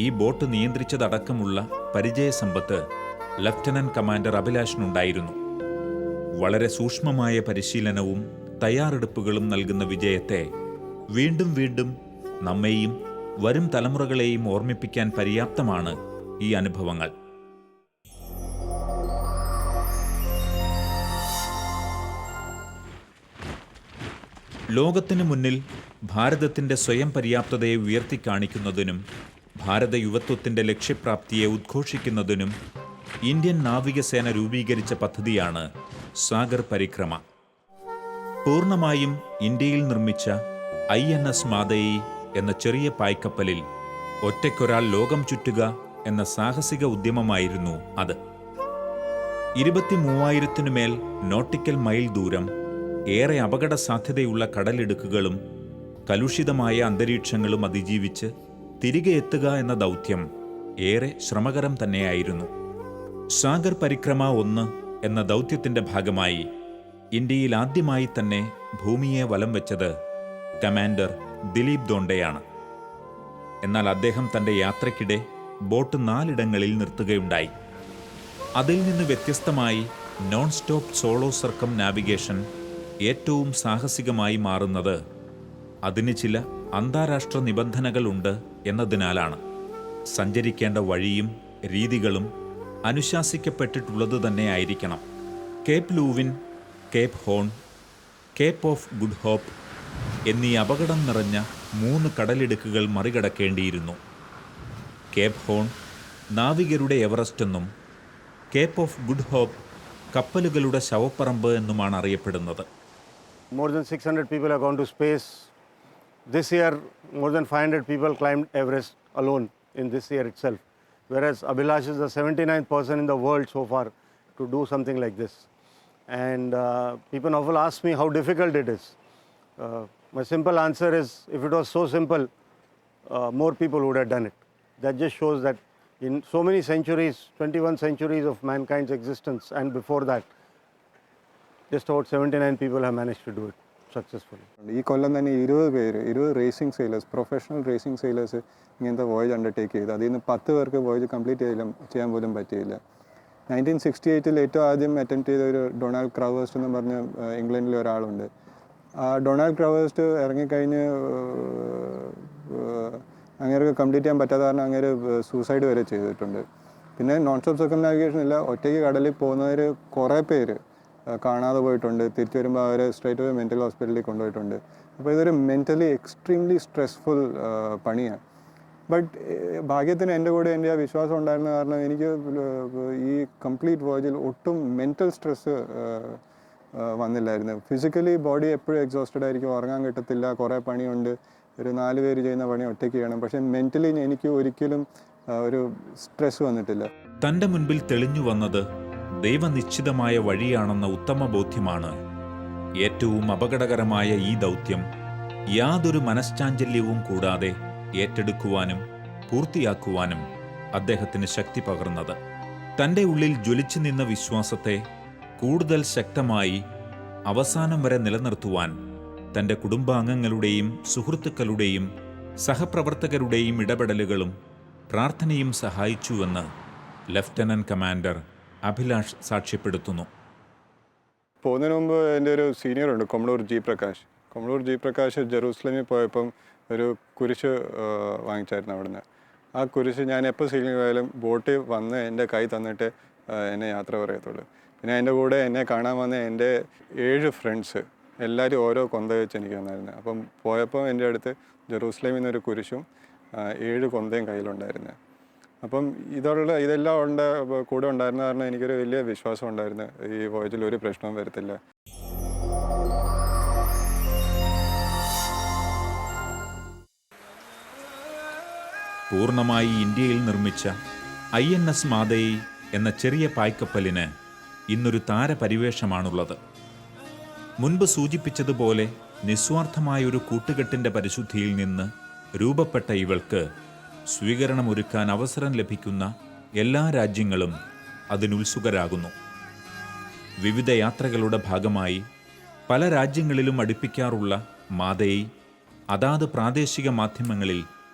ഈ ബോട്ട് നിയന്ത്രിച്ചതടക്കമുള്ള പരിചയസമ്പത്ത് ലഫ്റ്റനന്റ് കമാൻഡർ അഭിലാഷിനുണ്ടായിരുന്നു. വളരെ സൂക്ഷ്മമായ പരിശീലനവും തയ്യാറെടുപ്പുകളും നൽകുന്ന വിജയത്തെ വീണ്ടും വീണ്ടും നമ്മെയും വരും തലമുറകളെയും ഓർമ്മിപ്പിക്കാൻ പര്യാപ്തമാണ് ഈ അനുഭവങ്ങൾ. ലോകത്തിനു മുന്നിൽ ഭാരതത്തിൻ്റെ സ്വയം പര്യാപ്തതയെ ഉയർത്തിക്കാണിക്കുന്നതിനും ഭാരത യുവത്വത്തിൻ്റെ ലക്ഷ്യപ്രാപ്തിയെ ഉദ്ഘോഷിക്കുന്നതിനും ഇന്ത്യൻ നാവികസേന രൂപീകരിച്ച പദ്ധതിയാണ് സാഗർ പരിക്രമ. പൂർണ്ണമായും ഇന്ത്യയിൽ നിർമ്മിച്ച INS മാതേയി എന്ന ചെറിയ പായ്ക്കപ്പലിൽ ഒറ്റയ്ക്കൊരാൾ ലോകം ചുറ്റുക എന്ന സാഹസിക ഉദ്യമമായിരുന്നു അത്. 23,000 മേൽ നോട്ടിക്കൽ മൈൽ ദൂരം, ഏറെ അപകട സാധ്യതയുള്ള കടലിടുക്കുകളും കലുഷിതമായ അന്തരീക്ഷങ്ങളും അതിജീവിച്ച് തിരികെ എത്തുക എന്ന ദൗത്യം ഏറെ ശ്രമകരം തന്നെയായിരുന്നു. സാഗർ പരിക്രമ 1 എന്ന ദൗത്യത്തിൻ്റെ ഭാഗമായി ഇന്ത്യയിൽ ആദ്യമായി തന്നെ ഭൂമിയെ വലം വെച്ചത് കമാൻഡർ ദിലീപ് ദോണ്ടയാണ്. എന്നാൽ അദ്ദേഹം തൻ്റെ യാത്രയ്ക്കിടെ ബോട്ട് 4 ഇടങ്ങളിൽ നിർത്തുകയുണ്ടായി. അതിൽ നിന്ന് വ്യത്യസ്തമായി നോൺ സ്റ്റോപ്പ് സോളോ സർക്കം നാവിഗേഷൻ ഏറ്റവും സാഹസികമായി മാറുന്നത് അതിന് ചില അന്താരാഷ്ട്ര നിബന്ധനകളുണ്ട് എന്നതിനാലാണ്. സഞ്ചരിക്കേണ്ട വഴിയും രീതികളും അനുശാസിക്കപ്പെട്ടിട്ടുള്ളത് തന്നെ ആയിരിക്കണം. Cape Leeuwin, Cape Horn, Cape of good Hope എന്നീ അപകടം നിറഞ്ഞ 3 കടലിടുക്കുകൾ മറികടക്കേണ്ടിയിരുന്നു. കേപ്പ് ഹോൺ നാവികരുടെ എവറസ്റ്റ് എന്നും കേപ്പ് ഓഫ് ഗുഡ് ഹോപ്പ് കപ്പലുകളുടെ ശവപ്പറമ്പ് എന്നുമാണ് അറിയപ്പെടുന്നത്. More than 600 people have gone to space. This year, more than 500 people climbed Everest alone in this year itself. Whereas Abhilash is the 79th person in the world so far to do something like this. And people often ask me how difficult it is. My simple answer is, if it was so simple, more people would have done it. That just shows that in so many centuries, 21 centuries of mankind's existence and before that, just about 79 people have managed to do it successfully. ഈ കൊല്ലം തന്നെ 20 racing sailors, professional racing sailors ഇങ്ങനത്തെ voyage undertake ചെയ്തു. അതിൽ നിന്ന് 10 പേർക്ക് voyage complete ചെയ്യാൻ പോലും പറ്റിയില്ല. 1968 ഏറ്റവും ആദ്യം അറ്റംപ്റ്റ് ചെയ്ത ഒരു ഡൊണാൾഡ് ക്രവേഴ്സ്റ്റ് എന്ന് പറഞ്ഞ ഇംഗ്ലണ്ടിലെ ഒരാളുണ്ട്. ആ ഡൊണാൾഡ് ക്രവേഴ്സ്റ്റ് ഇറങ്ങിക്കഴിഞ്ഞ് അങ്ങനെ കംപ്ലീറ്റ് ചെയ്യാൻ പറ്റാത്ത കാരണം അങ്ങനെ സൂസൈഡ് വരെ ചെയ്തിട്ടുണ്ട്. പിന്നെ നോൺ സ്റ്റോപ്പ് സർക്കം നാവിഗേഷൻ ഇല്ല, ഒറ്റയ്ക്ക് കടലിൽ പോകുന്നവർ കുറേ പേര് കാണാതെ പോയിട്ടുണ്ട്. തിരിച്ചു വരുമ്പോൾ അവരെ സ്ട്രേറ്റ് അവേ മെൻ്റൽ ഹോസ്പിറ്റലിൽ കൊണ്ടുപോയിട്ടുണ്ട്. അപ്പോൾ ഇതൊരു മെൻ്റലി എക്സ്ട്രീംലി സ്ട്രെസ്ഫുൾ പണിയാണ്. ബട്ട് ഭാഗ്യത്തിന് എൻ്റെ കൂടെ എൻ്റെ ആ വിശ്വാസം ഉണ്ടായിരുന്ന കാരണം എനിക്ക് ഈ കംപ്ലീറ്റ് വോയേജിൽ ഒട്ടും മെൻ്റൽ സ്ട്രെസ്സ് വന്നില്ലായിരുന്നു. ഫിസിക്കലി ബോഡി എപ്പോഴും എക്സോസ്റ്റഡ് ആയിരിക്കും, ഉറങ്ങാൻ കിട്ടത്തില്ല, കുറേ പണിയുണ്ട്, ഒരു 4 പേര് ചെയ്യുന്ന പണി ഒറ്റയ്ക്ക് ചെയ്യണം. പക്ഷേ മെൻ്റലി എനിക്ക് ഒരിക്കലും ഒരു സ്ട്രെസ് വന്നിട്ടില്ല. തൻ്റെ മുൻപിൽ തെളിഞ്ഞു വന്നത് ദൈവനിശ്ചിതമായ വഴിയാണെന്ന ഉത്തമ ബോധ്യമാണ് ഏറ്റവും അപകടകരമായ ഈ ദൗത്യം യാതൊരു മനഃശാഞ്ചല്യവും കൂടാതെ ഏറ്റെടുക്കുവാനും പൂർത്തിയാക്കുവാനും അദ്ദേഹത്തിന് ശക്തി പകർന്നത്. തൻ്റെ ഉള്ളിൽ ജ്വലിച്ചു നിന്ന വിശ്വാസത്തെ കൂടുതൽ ശക്തമായി അവസാനം വരെ നിലനിർത്തുവാൻ തൻ്റെ കുടുംബാംഗങ്ങളുടെയും സുഹൃത്തുക്കളുടെയും സഹപ്രവർത്തകരുടെയും ഇടപെടലുകളും പ്രാർത്ഥനയും സഹായിച്ചുവെന്ന് ലഫ്റ്റനന്റ് കമാൻഡർ അഭിലാഷ് സാക്ഷ്യപ്പെടുത്തുന്നു. പോകുന്നതിന് മുമ്പ് എൻ്റെ ഒരു സീനിയറുണ്ട്, കൊമഡോർ ജി പ്രകാശ് ജെറൂസലേമിൽ പോയപ്പം ഒരു കുരിശ് വാങ്ങിച്ചായിരുന്നു അവിടുന്ന്. ആ കുരിശ് ഞാൻ എപ്പോൾ സീലിംഗ് പോയാലും ബോട്ടിൽ വന്ന് എൻ്റെ കൈ തന്നിട്ട് എന്നെ യാത്ര പറയത്തുള്ളൂ. പിന്നെ എൻ്റെ കൂടെ എന്നെ കാണാൻ വന്ന എൻ്റെ 7 ഫ്രണ്ട്സ് എല്ലാവരും ഓരോ കൊന്ത വെച്ച് എനിക്ക് തന്നായിരുന്നു. അപ്പം പോയപ്പോൾ എൻ്റെ അടുത്ത് ജെറൂസലേമിൽ നിന്നൊരു കുരിശും 7 കൊന്തയും കയ്യിലുണ്ടായിരുന്നു. അപ്പം ഇതെല്ലാം കൂടെ ഉണ്ടായിരുന്ന കാരണം എനിക്കൊരു വലിയ വിശ്വാസം ഉണ്ടായിരുന്നു ഈ വോയേജിൽ ഒരു പ്രശ്നവും വരത്തില്ല. പൂർണ്ണമായി ഇന്ത്യയിൽ നിർമ്മിച്ച INS മാതയി എന്ന ചെറിയ പായ്ക്കപ്പലിന് ഇന്നൊരു താരപരിവേഷമാണുള്ളത്. മുൻപ് സൂചിപ്പിച്ചതുപോലെ നിസ്വാർത്ഥമായൊരു കൂട്ടുകെട്ടിൻ്റെ പരിശുദ്ധിയിൽ നിന്ന് രൂപപ്പെട്ട ഇവൾക്ക് സ്വീകരണമൊരുക്കാൻ അവസരം ലഭിക്കുന്ന എല്ലാ രാജ്യങ്ങളും അതിനുത്സുകരാകുന്നു. വിവിധ യാത്രകളുടെ ഭാഗമായി പല രാജ്യങ്ങളിലും അടുപ്പിക്കാറുള്ള മാതയി അതാത് പ്രാദേശിക മാധ്യമങ്ങളിൽ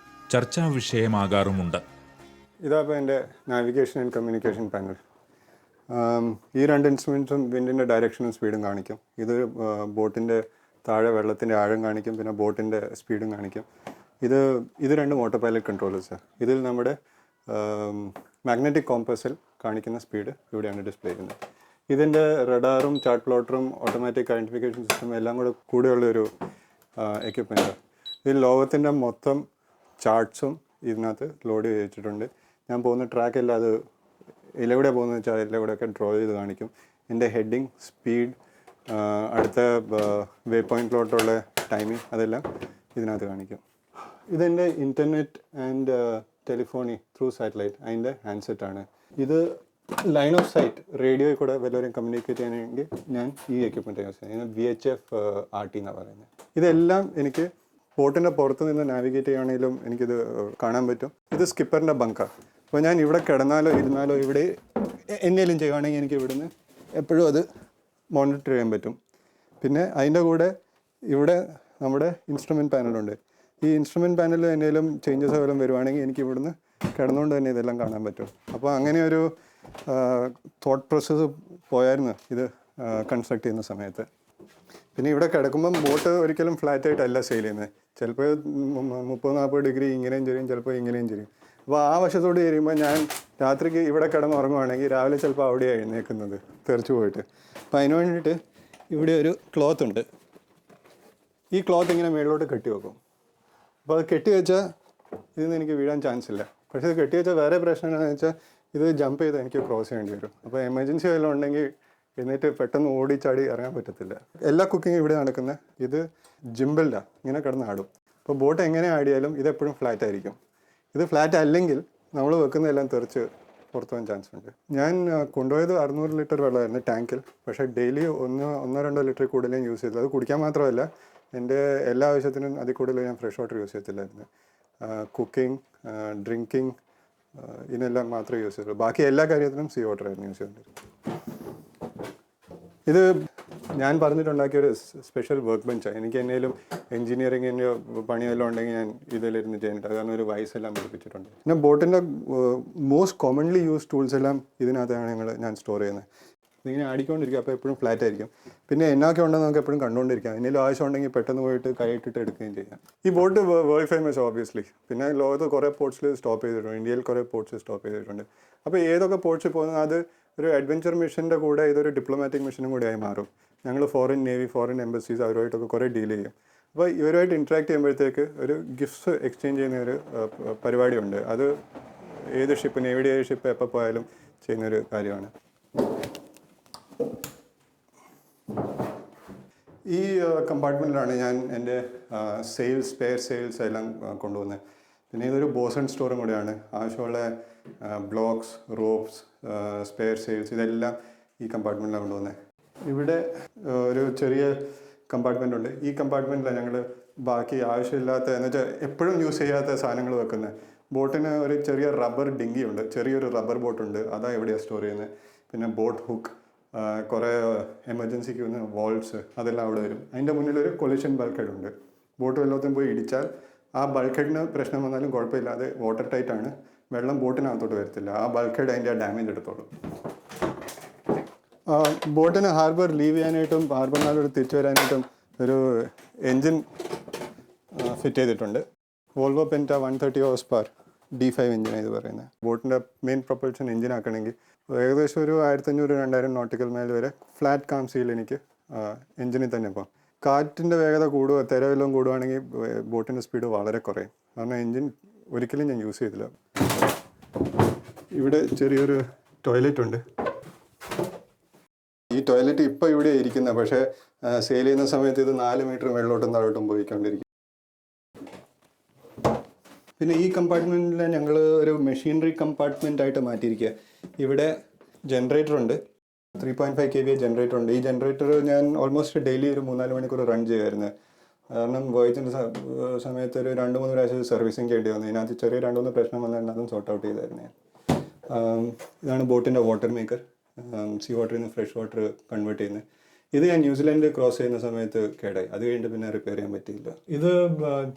ചർച്ചാ വിഷയമാകാറുമുണ്ട്. ഇതാപ്പോൾ എൻ്റെ നാവിഗേഷൻ ആൻഡ് കമ്മ്യൂണിക്കേഷൻ പാനൽ. ഈ 2 ഇൻസ്ട്രുമെൻറ്റ്സും വിൻഡിൻ്റെ ഡയറക്ഷനും സ്പീഡും കാണിക്കും. ഇത് ബോട്ടിൻ്റെ താഴെ വെള്ളത്തിൻ്റെ ആഴം കാണിക്കും, പിന്നെ ബോട്ടിൻ്റെ സ്പീഡും കാണിക്കും. ഇത് 2 ഓട്ടോ പൈലറ്റ് കൺട്രോളേഴ്സാണ്. ഇതിൽ നമ്മുടെ മാഗ്നറ്റിക് കോമ്പസിൽ കാണിക്കുന്ന സ്പീഡ് ഇവിടെയാണ് ഡിസ്പ്ലേ ചെയ്യുന്നത്. ഇതിൻ്റെ റഡാറും ചാർട്ട് പ്ലോട്ടറും ഓട്ടോമാറ്റിക് ഐഡൻറ്റിഫിക്കേഷൻ സിസ്റ്റം എല്ലാം കൂടെയുള്ളൊരു എക്യുപ്മെൻറ്റാണ്. ഇതിൽ ലോകത്തിൻ്റെ മൊത്തം ചാർട്ട്സും ഇതിനകത്ത് ലോഡ് ചെയ്തിട്ടുണ്ട്. ഞാൻ പോകുന്ന ട്രാക്ക് എല്ലാം അത് എവിടെ പോകുന്നത് വെച്ചാൽ എല്ലാം കൂടെയൊക്കെ ഡ്രോ ചെയ്ത് കാണിക്കും. എൻ്റെ ഹെഡിങ്, സ്പീഡ്, അടുത്ത വേ പോയിൻറ്റിലോട്ടുള്ള ടൈമിംഗ് അതെല്ലാം ഇതിനകത്ത് കാണിക്കും. ഇതെൻ്റെ internet and telephony through satellite അതിൻ്റെ ഹാൻഡ്സെറ്റാണ്. ഇത് ലൈൻ ഓഫ് സൈറ്റ് റേഡിയോയിൽ കൂടെ വല്ലവരും കമ്മ്യൂണിക്കേറ്റ് ചെയ്യാനെങ്കിൽ ഞാൻ ഈ എക്യുപ്മെൻറ്റ് യൂസ് ചെയ്യുന്നത് VHF RT എന്നാണ് പറയുന്നത്. ഇതെല്ലാം എനിക്ക് ബോട്ടിൻ്റെ പുറത്ത് നിന്ന് നാവിഗേറ്റ് ചെയ്യുകയാണെങ്കിലും എനിക്കിത് കാണാൻ പറ്റും. ഇത് സ്കിപ്പറിൻ്റെ ബങ്കാണ്. അപ്പോൾ ഞാൻ ഇവിടെ കിടന്നാലോ ഇരുന്നാലോ ഇവിടെ എന്തെങ്കിലും ചെയ്യുകയാണെങ്കിൽ എനിക്ക് ഇവിടുന്ന് എപ്പോഴും അത് മോണിറ്റർ ചെയ്യാൻ പറ്റും. പിന്നെ അതിൻ്റെ കൂടെ ഇവിടെ നമ്മുടെ ഇൻസ്ട്രുമെൻറ്റ് പാനലുണ്ട്. ഈ ഇൻസ്ട്രുമെൻറ്റ് പാനലിൽ എന്തെങ്കിലും ചേഞ്ചസ് വല്ലതും വരുവാണെങ്കിൽ എനിക്ക് ഇവിടുന്ന് കിടന്നുകൊണ്ട് തന്നെ ഇതെല്ലാം കാണാൻ പറ്റും. അപ്പോൾ അങ്ങനെ ഒരു തോട്ട് പ്രോസസ്സ് പോയായിരുന്നു ഇത് കൺസ്ട്രക്ട് ചെയ്യുന്ന സമയത്ത്. പിന്നെ ഇവിടെ കിടക്കുമ്പം ബോട്ട് ഒരിക്കലും ഫ്ലാറ്റായിട്ടല്ല സെയിൽ ചെയ്യുന്നത്. ചിലപ്പോൾ 30-40 ഡിഗ്രി ഇങ്ങനെയും ചെരിയും, ചിലപ്പോൾ ഇങ്ങനെയും ചെരിയും. അപ്പോൾ ആ വശത്തോട് ചേരുമ്പോൾ ഞാൻ രാത്രിക്ക് ഇവിടെ കിടന്നുറങ്ങുവാണെങ്കിൽ രാവിലെ ചിലപ്പോൾ അവിടെ എഴുന്നേൽക്കുന്നത് തെറിച്ച് പോയിട്ട്. അപ്പോൾ അതിന് വേണ്ടിയിട്ട് ഇവിടെ ഒരു ക്ലോത്ത് ഉണ്ട്. ഈ ക്ലോത്ത് ഇങ്ങനെ മേളിലോട്ട് കെട്ടി വെക്കും. അപ്പോൾ അത് കെട്ടി വെച്ചാൽ ഇതിന്ന് എനിക്ക് വീഴാൻ ചാൻസ് ഇല്ല. പക്ഷേ ഇത് കെട്ടി വെച്ചാൽ വേറെ പ്രശ്നം എന്താണെന്ന് വെച്ചാൽ ഇത് ജമ്പ് ചെയ്ത് എനിക്ക് ക്രോസ് ചെയ്യേണ്ടി വരും. അപ്പോൾ എമർജൻസി വല്ലതും ഉണ്ടെങ്കിൽ എന്നിട്ട് പെട്ടെന്ന് ഓടിച്ചാടി ഇറങ്ങാൻ പറ്റത്തില്ല. എല്ലാ കുക്കിങ്ങും ഇവിടെ നടക്കുന്നത് ഇത് ജിമ്പിളിലാണ്, ഇങ്ങനെ കിടന്ന് ആടും. അപ്പോൾ ബോട്ട് എങ്ങനെ ആടിയാലും ഇതെപ്പോഴും ഫ്ലാറ്റ് ആയിരിക്കും. ഇത് ഫ്ലാറ്റ് അല്ലെങ്കിൽ നമ്മൾ വെക്കുന്നതെല്ലാം തെറിച്ച് പുറത്തു പോകാൻ ചാൻസ് ഉണ്ട്. ഞാൻ കൊണ്ടുപോയത് 600 ലിറ്റർ വെള്ളമായിരുന്നു ടാങ്കിൽ. പക്ഷേ ഡെയിലി 1-2 ലിറ്റർ കൂടുതലും യൂസ് ചെയ്തത്. അത് കുടിക്കാൻ മാത്രമല്ല, എൻ്റെ എല്ലാ ആവശ്യത്തിനും അതിൽ കൂടുതൽ ഞാൻ ഫ്രഷ് വാട്ടർ യൂസ് ചെയ്യത്തില്ലായിരുന്നു. കുക്കിംഗ്, ഡ്രിങ്കിങ് ഇതിനെല്ലാം മാത്രമേ യൂസ് ചെയ്തുള്ളൂ. ബാക്കി എല്ലാ കാര്യത്തിനും സീ വാട്ടർ ആയിരുന്നു യൂസ് ചെയ്തിരുന്നത്. ഇത് ഞാൻ പറഞ്ഞിട്ടുണ്ടാക്കിയ ഒരു സ്പെഷ്യൽ വർക്ക് ബെഞ്ചാണ്. എനിക്ക് എന്തെങ്കിലും എൻജിനീയറിങ്ങിൻ്റെ പണിയെല്ലാം ഉണ്ടെങ്കിൽ ഞാൻ ഇതിലിരുന്ന് ചെയ്യുന്നുണ്ട്. കാരണം ഒരു വയസ്സെല്ലാം പഠിപ്പിച്ചിട്ടുണ്ട്. പിന്നെ ബോട്ടിൻ്റെ മോസ്റ്റ് കോമൺലി യൂസ് ടൂൾസ് എല്ലാം ഇതിനകത്താണ് ഞാൻ സ്റ്റോർ ചെയ്യുന്നത്. ഇതിങ്ങനെ ആടിക്കൊണ്ടിരിക്കും, അപ്പോൾ എപ്പോഴും ഫ്ലാറ്റ് ആയിരിക്കും. പിന്നെ എന്നൊക്കെ ഉണ്ടെന്ന് നമുക്ക് എപ്പോഴും കണ്ടുകൊണ്ടിരിക്കാം. എന്തെങ്കിലും ആവശ്യം ഉണ്ടെങ്കിൽ പെട്ടെന്ന് പോയിട്ട് കൈയിട്ടിട്ട് എടുക്കുകയും ചെയ്യാം. ഈ ബോട്ട് വേൾഡ് ഫേമസ് ഓബ്വിയസ്ലി. പിന്നെ ലോകത്ത് കുറേ പോർട്സിൽ സ്റ്റോപ്പ് ചെയ്തിട്ടുണ്ട്. ഇന്ത്യയിൽ കുറേ പോർട്സ് സ്റ്റോപ്പ് ചെയ്തിട്ടുണ്ട്. അപ്പോൾ ഏതൊക്കെ പോർട്സിൽ പോകുന്നത് അത് ഒരു അഡ്വഞ്ചർ മിഷൻ്റെ കൂടെ ഇതൊരു ഡിപ്ലോമാറ്റിക് മിഷനും കൂടിയായി മാറും. ഞങ്ങൾ ഫോറിൻ നേവി, ഫോറിൻ എംബസീസ് അവരുമായിട്ടൊക്കെ കുറേ ഡീൽ ചെയ്യും. അപ്പോൾ ഇവരുമായിട്ട് ഇൻട്രാക്ട് ചെയ്യുമ്പോഴത്തേക്ക് ഒരു ഗിഫ്റ്റ്സ് എക്സ്ചേഞ്ച് ചെയ്യുന്ന ഒരു പരിപാടിയുണ്ട്. അത് ഏത് ഷിപ്പ്, നേവിയുടെ ഏത് ഷിപ്പ് എപ്പോൾ പോയാലും ചെയ്യുന്നൊരു കാര്യമാണ്. ഈ കമ്പാർട്ട്മെൻറ്റിലാണ് ഞാൻ എൻ്റെ സ്പെയർ സെയിൽസ് എല്ലാം കൊണ്ടുപോകുന്നത്. പിന്നെ ഇതൊരു ബോസൺ സ്റ്റോറും കൂടെയാണ്. ആവശ്യമുള്ള ബ്ലോക്സ്, റോപ്സ്, സ്പെയർ സെയിൽസ് ഇതെല്ലാം ഈ കമ്പാർട്ട്മെൻറ്റിലാണ് കൊണ്ടുപോകുന്നത്. ഇവിടെ ഒരു ചെറിയ കമ്പാർട്ട്മെൻ്റ് ഉണ്ട്. ഈ കമ്പാർട്ട്മെൻറ്റിലാണ് ഞങ്ങൾ ബാക്കി ആവശ്യമില്ലാത്ത, എന്ന് വെച്ചാൽ എപ്പോഴും യൂസ് ചെയ്യാത്ത സാധനങ്ങൾ വെക്കുന്നത്. ബോട്ടിന് ഒരു ചെറിയ റബ്ബർ ഡിങ്കി ഉണ്ട്, ചെറിയൊരു റബ്ബർ ബോട്ടുണ്ട്, അതാണ് എവിടെയാണ് സ്റ്റോർ ചെയ്യുന്നത്. പിന്നെ ബോട്ട് ഹുക്ക്, കുറേ എമർജൻസിക്ക് വന്ന് വോൾസ്, അതെല്ലാം അവിടെ വരും. അതിൻ്റെ മുന്നിലൊരു കൊളിഷൻ ബൾക്കഡ് ഉണ്ട്. ബോട്ട് വല്ലതും പോയി ഇടിച്ചാൽ ആ ബൾക്കഡിന് പ്രശ്നം വന്നാലും കുഴപ്പമില്ല, അത് വാട്ടർ ടൈറ്റാണ്, വെള്ളം ബോട്ടിനകത്തോട്ട് വരത്തില്ല. ആ ബൾക്കഡ് അതിൻ്റെ ആ ഡാമേജ് എടുത്തോളും. ബോട്ടിന് ഹാർബർ ലീവ് ചെയ്യാനായിട്ടും ഹാർബറിനാലോട് തിരിച്ചു വരാനായിട്ടും ഒരു എൻജിൻ ഫിറ്റ് ചെയ്തിട്ടുണ്ട്. വോൾവോ പെൻറ്റ 130 horsepower D5 എഞ്ചിനാണ് ഇത് പറയുന്നത്. ബോട്ടിൻ്റെ മെയിൻ പ്രൊപ്പൽഷൻ എഞ്ചിൻ ആക്കണമെങ്കിൽ ഏകദേശം ഒരു 1500-2000 നോട്ടിക്കൽ മൈൽ വരെ ഫ്ലാറ്റ് കാം സീൽ എനിക്ക് എഞ്ചിനിൽ തന്നെ പോകാം. കാറ്റിൻ്റെ വേഗത കൂടുക, തിരവെല്ലാം കൂടുകയാണെങ്കിൽ ബോട്ടിൻ്റെ സ്പീഡ് വളരെ കുറയും. കാരണം എഞ്ചിൻ ഒരിക്കലും ഞാൻ യൂസ് ചെയ്തില്ല. ഇവിടെ ചെറിയൊരു ടോയ്ലറ്റ് ഉണ്ട്. ഈ ടോയ്ലറ്റ് ഇപ്പോൾ ഇവിടെ ഇരിക്കുന്നത്, പക്ഷേ സെയിൽ ചെയ്യുന്ന സമയത്ത് ഇത് 4 മീറ്റർ മേളിലോട്ടും താഴോട്ടും പോയിക്കൊണ്ടിരിക്കും. പിന്നെ ഈ കമ്പാർട്ട്മെൻറ്റിൽ ഞങ്ങൾ ഒരു മെഷീനറി കമ്പാർട്ട്മെൻ്റ് ആയിട്ട് മാറ്റിയിരിക്കുക. ഇവിടെ ജനറേറ്റർ ഉണ്ട്, 3.5 kVA ജനറേറ്റർ ഉണ്ട്. ഈ ജനറേറ്റർ ഞാൻ ഓൾമോസ്റ്റ് ഡെയിലി ഒരു 3-4 മണിക്കൂർ റൺ ചെയ്യുമായിരുന്നു. കാരണം വോയിച്ചിൻ്റെ സമയത്ത് ഒരു 2-3 പ്രാവശ്യം സർവീസിങ് ചെയ്യേണ്ടി വന്നു. ഇതിനകത്ത് ചെറിയ 2-3 പ്രശ്നം വന്നിട്ട് അതും സോർട്ട് ഔട്ട് ചെയ്തായിരുന്നു ഞാൻ. ഇതാണ് ബോട്ടിൻ്റെ വാട്ടർ മേക്കർ, സീ വാട്ടറിൽ നിന്ന് ഫ്രഷ് വാട്ടർ കൺവേർട്ട് ചെയ്യുന്നത്. ഇത് ഞാൻ ന്യൂസിലാൻഡ് ക്രോസ് ചെയ്യുന്ന സമയത്ത് കേടായി, അത് കഴിഞ്ഞിട്ട് പിന്നെ റിപ്പയർ ചെയ്യാൻ പറ്റിയില്ല. ഇത്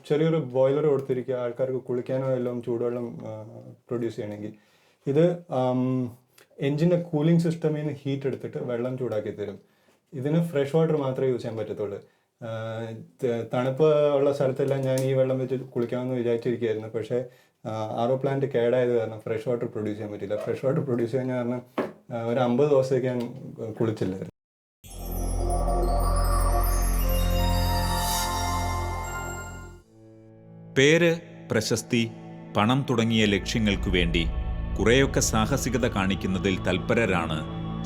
ചെറിയൊരു ബോയിലർ കൊടുത്തിരിക്കുക, ആൾക്കാർക്ക് കുളിക്കാനോ എല്ലാം ചൂടുവെള്ളം പ്രൊഡ്യൂസ് ചെയ്യണമെങ്കിൽ. ഇത് എൻജിൻ്റെ കൂളിംഗ് സിസ്റ്റമിൽ നിന്ന് ഹീറ്റ് എടുത്തിട്ട് വെള്ളം ചൂടാക്കി തരും. ഇതിന് ഫ്രഷ് വാട്ടർ മാത്രമേ യൂസ് ചെയ്യാൻ പറ്റത്തുള്ളൂ. തണുപ്പ് ഉള്ള സ്ഥലത്തെല്ലാം ഞാൻ ഈ വെള്ളം വെച്ച് കുളിക്കാമെന്ന് വിചാരിച്ചിരിക്കുകയായിരുന്നു. പക്ഷേ RO പ്ലാന്റ് കേടായത് കാരണം ഫ്രഷ് വാട്ടർ പ്രൊഡ്യൂസ് ചെയ്യാൻ പറ്റില്ല. ഫ്രഷ് വാട്ടർ പ്രൊഡ്യൂസ് ചെയ്യാൻ കാരണം ഒരു 50 ദിവസത്തേക്ക് ഞാൻ കുളിച്ചില്ലായിരുന്നു. പേര്, പ്രശസ്തി, പണം തുടങ്ങിയ ലക്ഷ്യങ്ങൾക്കു വേണ്ടി കുറേയൊക്കെ സാഹസികത കാണിക്കുന്നതിൽ തൽപരരാണ്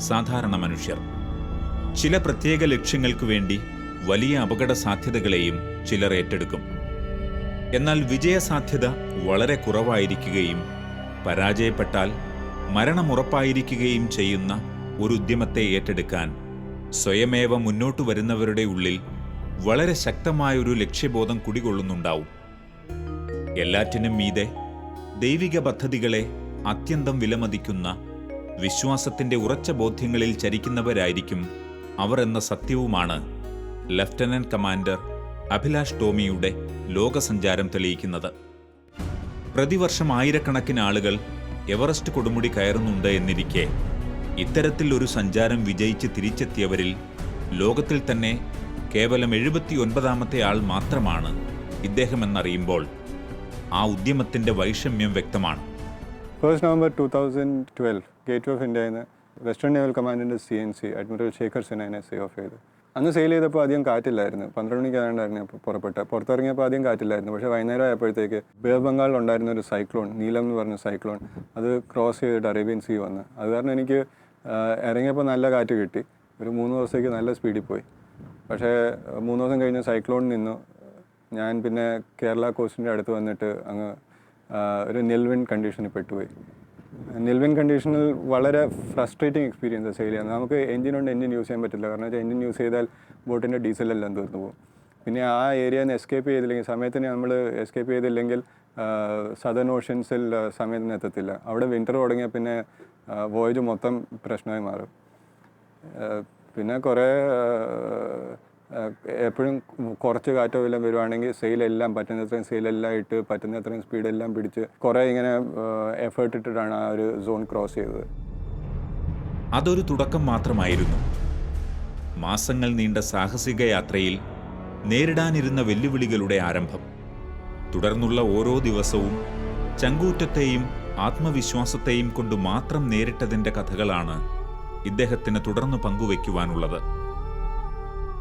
സാധാരണ മനുഷ്യർ. ചില പ്രത്യേക ലക്ഷ്യങ്ങൾക്കു വേണ്ടി വലിയ അപകട സാധ്യതകളെയും ചിലർ ഏറ്റെടുക്കും. എന്നാൽ വിജയസാധ്യത വളരെ കുറവായിരിക്കുകയും പരാജയപ്പെട്ടാൽ മരണമുറപ്പായിരിക്കുകയും ചെയ്യുന്ന ഒരു ഉദ്യമത്തെ ഏറ്റെടുക്കാൻ സ്വയമേവ മുന്നോട്ടു വരുന്നവരുടെ ഉള്ളിൽ വളരെ ശക്തമായൊരു ലക്ഷ്യബോധം കുടികൊള്ളുന്നുണ്ടാവും. എല്ലാറ്റിനും മീതെ ദൈവിക പദ്ധതികളെ അത്യന്തം വിലമതിക്കുന്ന വിശ്വാസത്തിന്റെ ഉറച്ച ബോധ്യങ്ങളിൽ ചരിക്കുന്നവരായിരിക്കും അവർ എന്ന സത്യവുമാണ് ലഫ്റ്റനന്റ് കമാൻഡർ അഭിലാഷ് ടോമിയുടെ ലോകസഞ്ചാരം തെളിയിക്കുന്നത്. പ്രതിവർഷം ആയിരക്കണക്കിന് ആളുകൾ എവറസ്റ്റ് കൊടുമുടി കയറുന്നുണ്ട് എന്നിരിക്കെ ഇത്തരത്തിൽ ഒരു സഞ്ചാരം വിജയിച്ച് തിരിച്ചെത്തിയവരിൽ ലോകത്തിൽ തന്നെ കേവലം 79ാമത്തെ ആൾ മാത്രമാണ് ഇദ്ദേഹമെന്നറിയുമ്പോൾ ആ ഉദ്യമത്തിൻ്റെ വൈഷമ്യം വ്യക്തമാണ്. 1 November 2012 ഗേറ്റ് ഓഫ് ഇന്ത്യയിൽ നിന്ന് വെസ്റ്റേൺ നേവൽ കമാൻഡിൻ്റെ CNC അഡ്മിറൽ ശേഖർ സിൻഹയെ സേ ഓഫ് ചെയ്തു. അന്ന് സെയിൽ ചെയ്തപ്പോൾ അധികം കാറ്റില്ലായിരുന്നു. 12 മണിക്കാണ്ടായിരുന്നു പുറത്തിറങ്ങിയപ്പോൾ അധികം കാറ്റില്ലായിരുന്നു. പക്ഷേ വൈകുന്നേരം ആയപ്പോഴത്തേക്ക് ബേ ഓഫ് ബംഗാളിൽ ഉണ്ടായിരുന്ന ഒരു സൈക്ലോൺ, നീലം എന്ന് പറഞ്ഞ സൈക്ലോൺ, അത് ക്രോസ് ചെയ്തിട്ട് അറേബ്യൻ സീ വന്ന്. അത് കാരണം എനിക്ക് ഇറങ്ങിയപ്പോൾ നല്ല കാറ്റ് കിട്ടി. ഒരു 3 ദിവസത്തേക്ക് നല്ല സ്പീഡിൽ പോയി. പക്ഷേ 3 ദിവസം കഴിഞ്ഞ് സൈക്ലോൺ നിന്നു. ഞാൻ പിന്നെ കേരള കോസ്റ്റിൻ്റെ അടുത്ത് വന്നിട്ട് അങ്ങ് ഒരു നെൽവിൻ കണ്ടീഷനിൽ പെട്ടുപോയി. നെൽവിൻ കണ്ടീഷനിൽ വളരെ ഫ്രസ്ട്രേറ്റിംഗ് എക്സ്പീരിയൻസ് സെയിൽ ചെയ്യാൻ. നമുക്ക് എഞ്ചിനുണ്ട്, എഞ്ചിൻ യൂസ് ചെയ്യാൻ പറ്റില്ല. കാരണം വെച്ചാൽ എഞ്ചിൻ യൂസ് ചെയ്താൽ ബോട്ടിൻ്റെ ഡീസലെല്ലാം തീർന്നു പോകും. പിന്നെ ആ ഏരിയയിൽ നിന്ന് എസ്കേപ്പ് ചെയ്തില്ലെങ്കിൽ, സമയത്തിന് നമ്മൾ എസ്കേപ്പ് ചെയ്തില്ലെങ്കിൽ സദേൺ ഓഷ്യൻസിൽ സമയത്തിന് എത്തത്തില്ല. അവിടെ വിൻ്റർ തുടങ്ങിയാൽ പിന്നെ വോയേജ് മൊത്തം പ്രശ്നമായി മാറും. പിന്നെ കുറേ എപ്പോഴും കുറച്ച് കാറ്റോ എല്ലാം വരുവാണെങ്കിൽ സെയിലെല്ലാം പറ്റുന്നത്രയും സെയിലെല്ലാം ഇട്ട് പറ്റുന്നത്രയും സ്പീഡെല്ലാം പിടിച്ച് കുറേ ഇങ്ങനെ എഫേർട്ട് ഇട്ടിട്ടാണ് ആ ഒരു സോൺ ക്രോസ് ചെയ്തത്. അതൊരു തുടക്കം മാത്രമായിരുന്നു. മാസങ്ങൾ നീണ്ട സാഹസിക യാത്രയിൽ നേരിടാനിരുന്ന വെല്ലുവിളികളുടെ ആരംഭം. തുടർന്നുള്ള ഓരോ ദിവസവും ചങ്കൂറ്റത്തെയും ആത്മവിശ്വാസത്തെയും കൊണ്ട് മാത്രം നേരിട്ടതിൻ്റെ കഥകളാണ് ഇദ്ദേഹത്തിന് തുടർന്ന് പങ്കുവയ്ക്കുവാനുള്ളത്.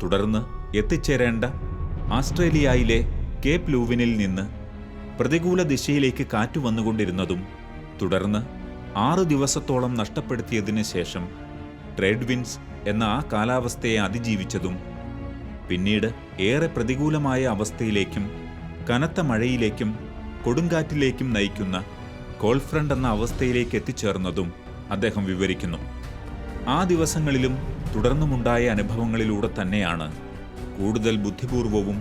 തുടർന്ന് എത്തിച്ചേരേണ്ട ആസ്ട്രേലിയയിലെ കേപ്പ് ലൂവിനിൽ നിന്ന് പ്രതികൂല ദിശയിലേക്ക് കാറ്റ് വന്നുകൊണ്ടിരുന്നതും തുടർന്ന് 6 ദിവസത്തോളം നഷ്ടപ്പെടുത്തിയതിന് ശേഷം ട്രേഡ് വിൻഡ്സ് എന്ന ആ കാലാവസ്ഥയെ അതിജീവിച്ചതും പിന്നീട് ഏറെ പ്രതികൂലമായ അവസ്ഥയിലേക്കും കനത്ത മഴയിലേക്കും കൊടുങ്കാറ്റിലേക്കും നയിക്കുന്ന കോൾഡ് ഫ്രണ്ട് എന്ന അവസ്ഥയിലേക്ക് എത്തിച്ചേർന്നതും അദ്ദേഹം വിവരിക്കുന്നു. ആ ദിവസങ്ങളിലും തുടർന്നുമുണ്ടായ അനുഭവങ്ങളിലൂടെ തന്നെയാണ് കൂടുതൽ ബുദ്ധിപൂർവവും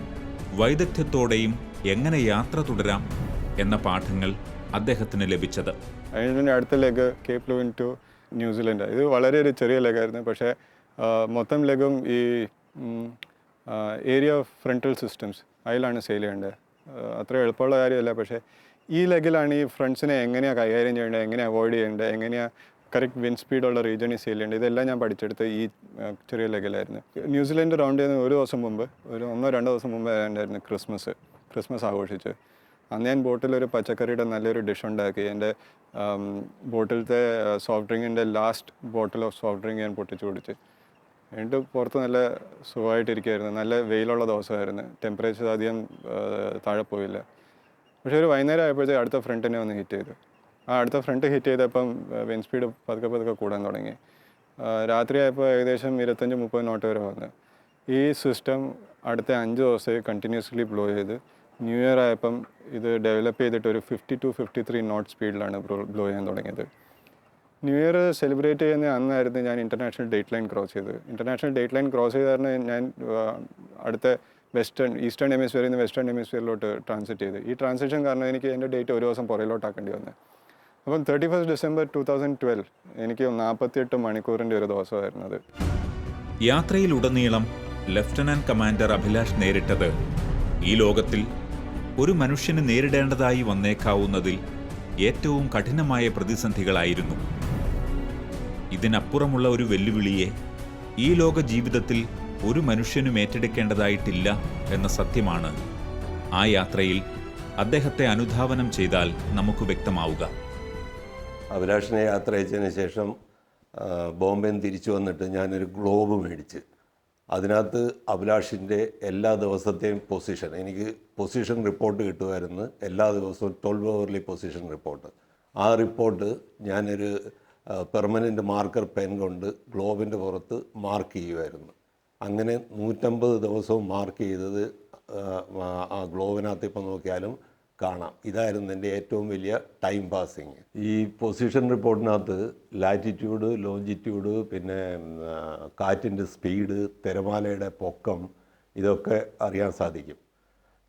വൈദഗ്ധ്യത്തോടെയും എങ്ങനെ യാത്ര തുടരാം എന്ന പാഠങ്ങൾ അദ്ദേഹത്തിന് ലഭിച്ചത്. അതിൻ്റെ അടുത്ത ലെഗ് കേപ്പ് ലൂവിൻ ടു ന്യൂസിലൻഡ്. ഇത് വളരെ ഒരു ചെറിയ ലെഗായിരുന്നു. പക്ഷേ മൊത്തം ലെഗും ഈ ഏരിയ ഓഫ് ഫ്രണ്ടൽ സിസ്റ്റംസ് അതിലാണ് സെയിൽ ചെയ്യേണ്ടത്. അത്ര എളുപ്പമുള്ള കാര്യമല്ല. പക്ഷേ ഈ ലെഗിലാണ് ഈ ഫ്രണ്ട്സിനെ എങ്ങനെയാണ് കൈകാര്യം ചെയ്യേണ്ടത്, എങ്ങനെ അവോയ്ഡ് ചെയ്യേണ്ടത്, എങ്ങനെയാണ് കറക്റ്റ് വിൻഡ് സ്പീഡുള്ള റീജിയണിൽ സെയിൽ ചെയ്യേണ്ടത്, ഇതെല്ലാം ഞാൻ പഠിച്ചെടുത്ത് ഈ ചെറിയ ലെഗിലായിരുന്നു. ന്യൂസിലൻഡ് റൗണ്ട് ചെയ്യുന്ന ഒരു ദിവസം മുമ്പ്, ഒരു 1-2 ദിവസം മുമ്പ് ആയിരുന്നു ക്രിസ്മസ് ആഘോഷിച്ച്. അന്ന് ഞാൻ ബോട്ടിലൊരു പച്ചക്കറിയുടെ നല്ലൊരു ഡിഷ് ഉണ്ടാക്കി. എൻ്റെ ബോട്ടിലത്തെ സോഫ്റ്റ് ഡ്രിങ്കിൻ്റെ last bottle of soft drink ഞാൻ പൊട്ടിച്ച് കുടിച്ച്. എന്നിട്ട് പുറത്ത് നല്ല സുഖമായിട്ടിരിക്കുമായിരുന്നു. നല്ല വെയിലുള്ള ദിവസമായിരുന്നു. ടെമ്പറേച്ചർ അധികം താഴെ പോയില്ല. പക്ഷേ ഒരു വൈകുന്നേരം ആയപ്പോഴത്തേക്ക് അടുത്ത ഫ്രണ്ടിനെ ഒന്ന് ഹിറ്റ് ചെയ്തു. ആ അടുത്ത ഫ്രണ്ട് ഹിറ്റ് ചെയ്തപ്പം വിൻഡ് സ്പീഡ് പതുക്കെ കൂടാൻ തുടങ്ങി. രാത്രി ആയപ്പോൾ ഏകദേശം 25-30 നോട്ട് വരെ വന്നു. ഈ സിസ്റ്റം അടുത്ത 5 ദിവസം കണ്ടിന്യൂസ്ലി ബ്ലോ ചെയ്ത് ന്യൂ ഇയർ ആയപ്പം ഇത് ഡെവലപ്പ് ചെയ്തിട്ട് ഒരു 50-53 നോട്ട് സ്പീഡിലാണ് ബ്ലോ ചെയ്യാൻ തുടങ്ങിയത്. ന്യൂ ഇയർ സെലിബ്രേറ്റ് ചെയ്യുന്ന അന്നായിരുന്നു ഞാൻ ഇൻ്റർനാഷണൽ ഡേറ്റ് ലൈൻ ക്രോസ് ചെയ്തത്. ഇൻ്റർനാഷണൽ ഡേറ്റ് ലൈൻ ക്രോസ് ചെയ്ത കാരണം ഞാൻ അടുത്ത ഈസ്റ്റേൺ ഹെമിസ്ഫിയറിൽ നിന്ന് വെസ്റ്റേൺ ഹെമിസ്ഫിയറിലോട്ട് ട്രാൻസിറ്റ് ചെയ്ത്. ഈ ട്രാൻസിഷൻ കാരണം എനിക്ക് എൻ്റെ ഡേറ്റ് ഒരു ദിവസം പുറകിലോട്ടാക്കേണ്ടി വന്നത്. അപ്പം 31 December 2012 എനിക്ക് 48 മണിക്കൂറിൻ്റെ ഒരു ദിവസമായിരുന്നത്. യാത്രയിലുടനീളം ലഫ്റ്റനന്റ് കമാൻഡർ അഭിലാഷ് നേരിട്ടത് ഈ ലോകത്തിൽ ഒരു മനുഷ്യന് നേരിടേണ്ടതായി വന്നേക്കാവുന്നതിൽ ഏറ്റവും കഠിനമായ പ്രതിസന്ധികളായിരുന്നു. ഇതിനപ്പുറമുള്ള ഒരു വെല്ലുവിളിയെ ഈ ലോക ജീവിതത്തിൽ ഒരു മനുഷ്യനും ഏറ്റെടുക്കേണ്ടതായിട്ടില്ല എന്ന സത്യമാണ് ആ യാത്രയിൽ അദ്ദേഹത്തെ അനുധാവനം ചെയ്താൽ നമുക്ക് വ്യക്തമാവുക. അഭിലാഷിനെ യാത്ര അയച്ചതിന് ശേഷം ബോംബെയിൽ നിന്ന് തിരിച്ചു വന്നിട്ട് ഞാനൊരു ഗ്ലോബ് മേടിച്ച് അതിനകത്ത് അഭിലാഷിൻ്റെ എല്ലാ ദിവസത്തെയും എനിക്ക് പൊസിഷൻ റിപ്പോർട്ട് കിട്ടുമായിരുന്നു. എല്ലാ ദിവസവും 12 hourly പൊസിഷൻ റിപ്പോർട്ട്. ആ റിപ്പോർട്ട് ഞാനൊരു പെർമനൻറ്റ് മാർക്കർ പെൻ കൊണ്ട് ഗ്ലോബിൻ്റെ പുറത്ത് മാർക്ക് ചെയ്യുമായിരുന്നു. അങ്ങനെ 150 ദിവസവും മാർക്ക് ചെയ്തത് ആ ഗ്ലോബിനകത്ത് ഇപ്പോൾ നോക്കിയാലും കാണാം. ഇതായിരുന്നു എൻ്റെ ഏറ്റവും വലിയ ടൈം പാസിങ്. ഈ പൊസിഷൻ റിപ്പോർട്ടിനകത്ത് ലാറ്റിറ്റ്യൂഡ്, ലോഞ്ചിറ്റ്യൂഡ്, പിന്നെ കാറ്റിൻ്റെ സ്പീഡ്, തിരമാലയുടെ പൊക്കം, ഇതൊക്കെ അറിയാൻ സാധിക്കും.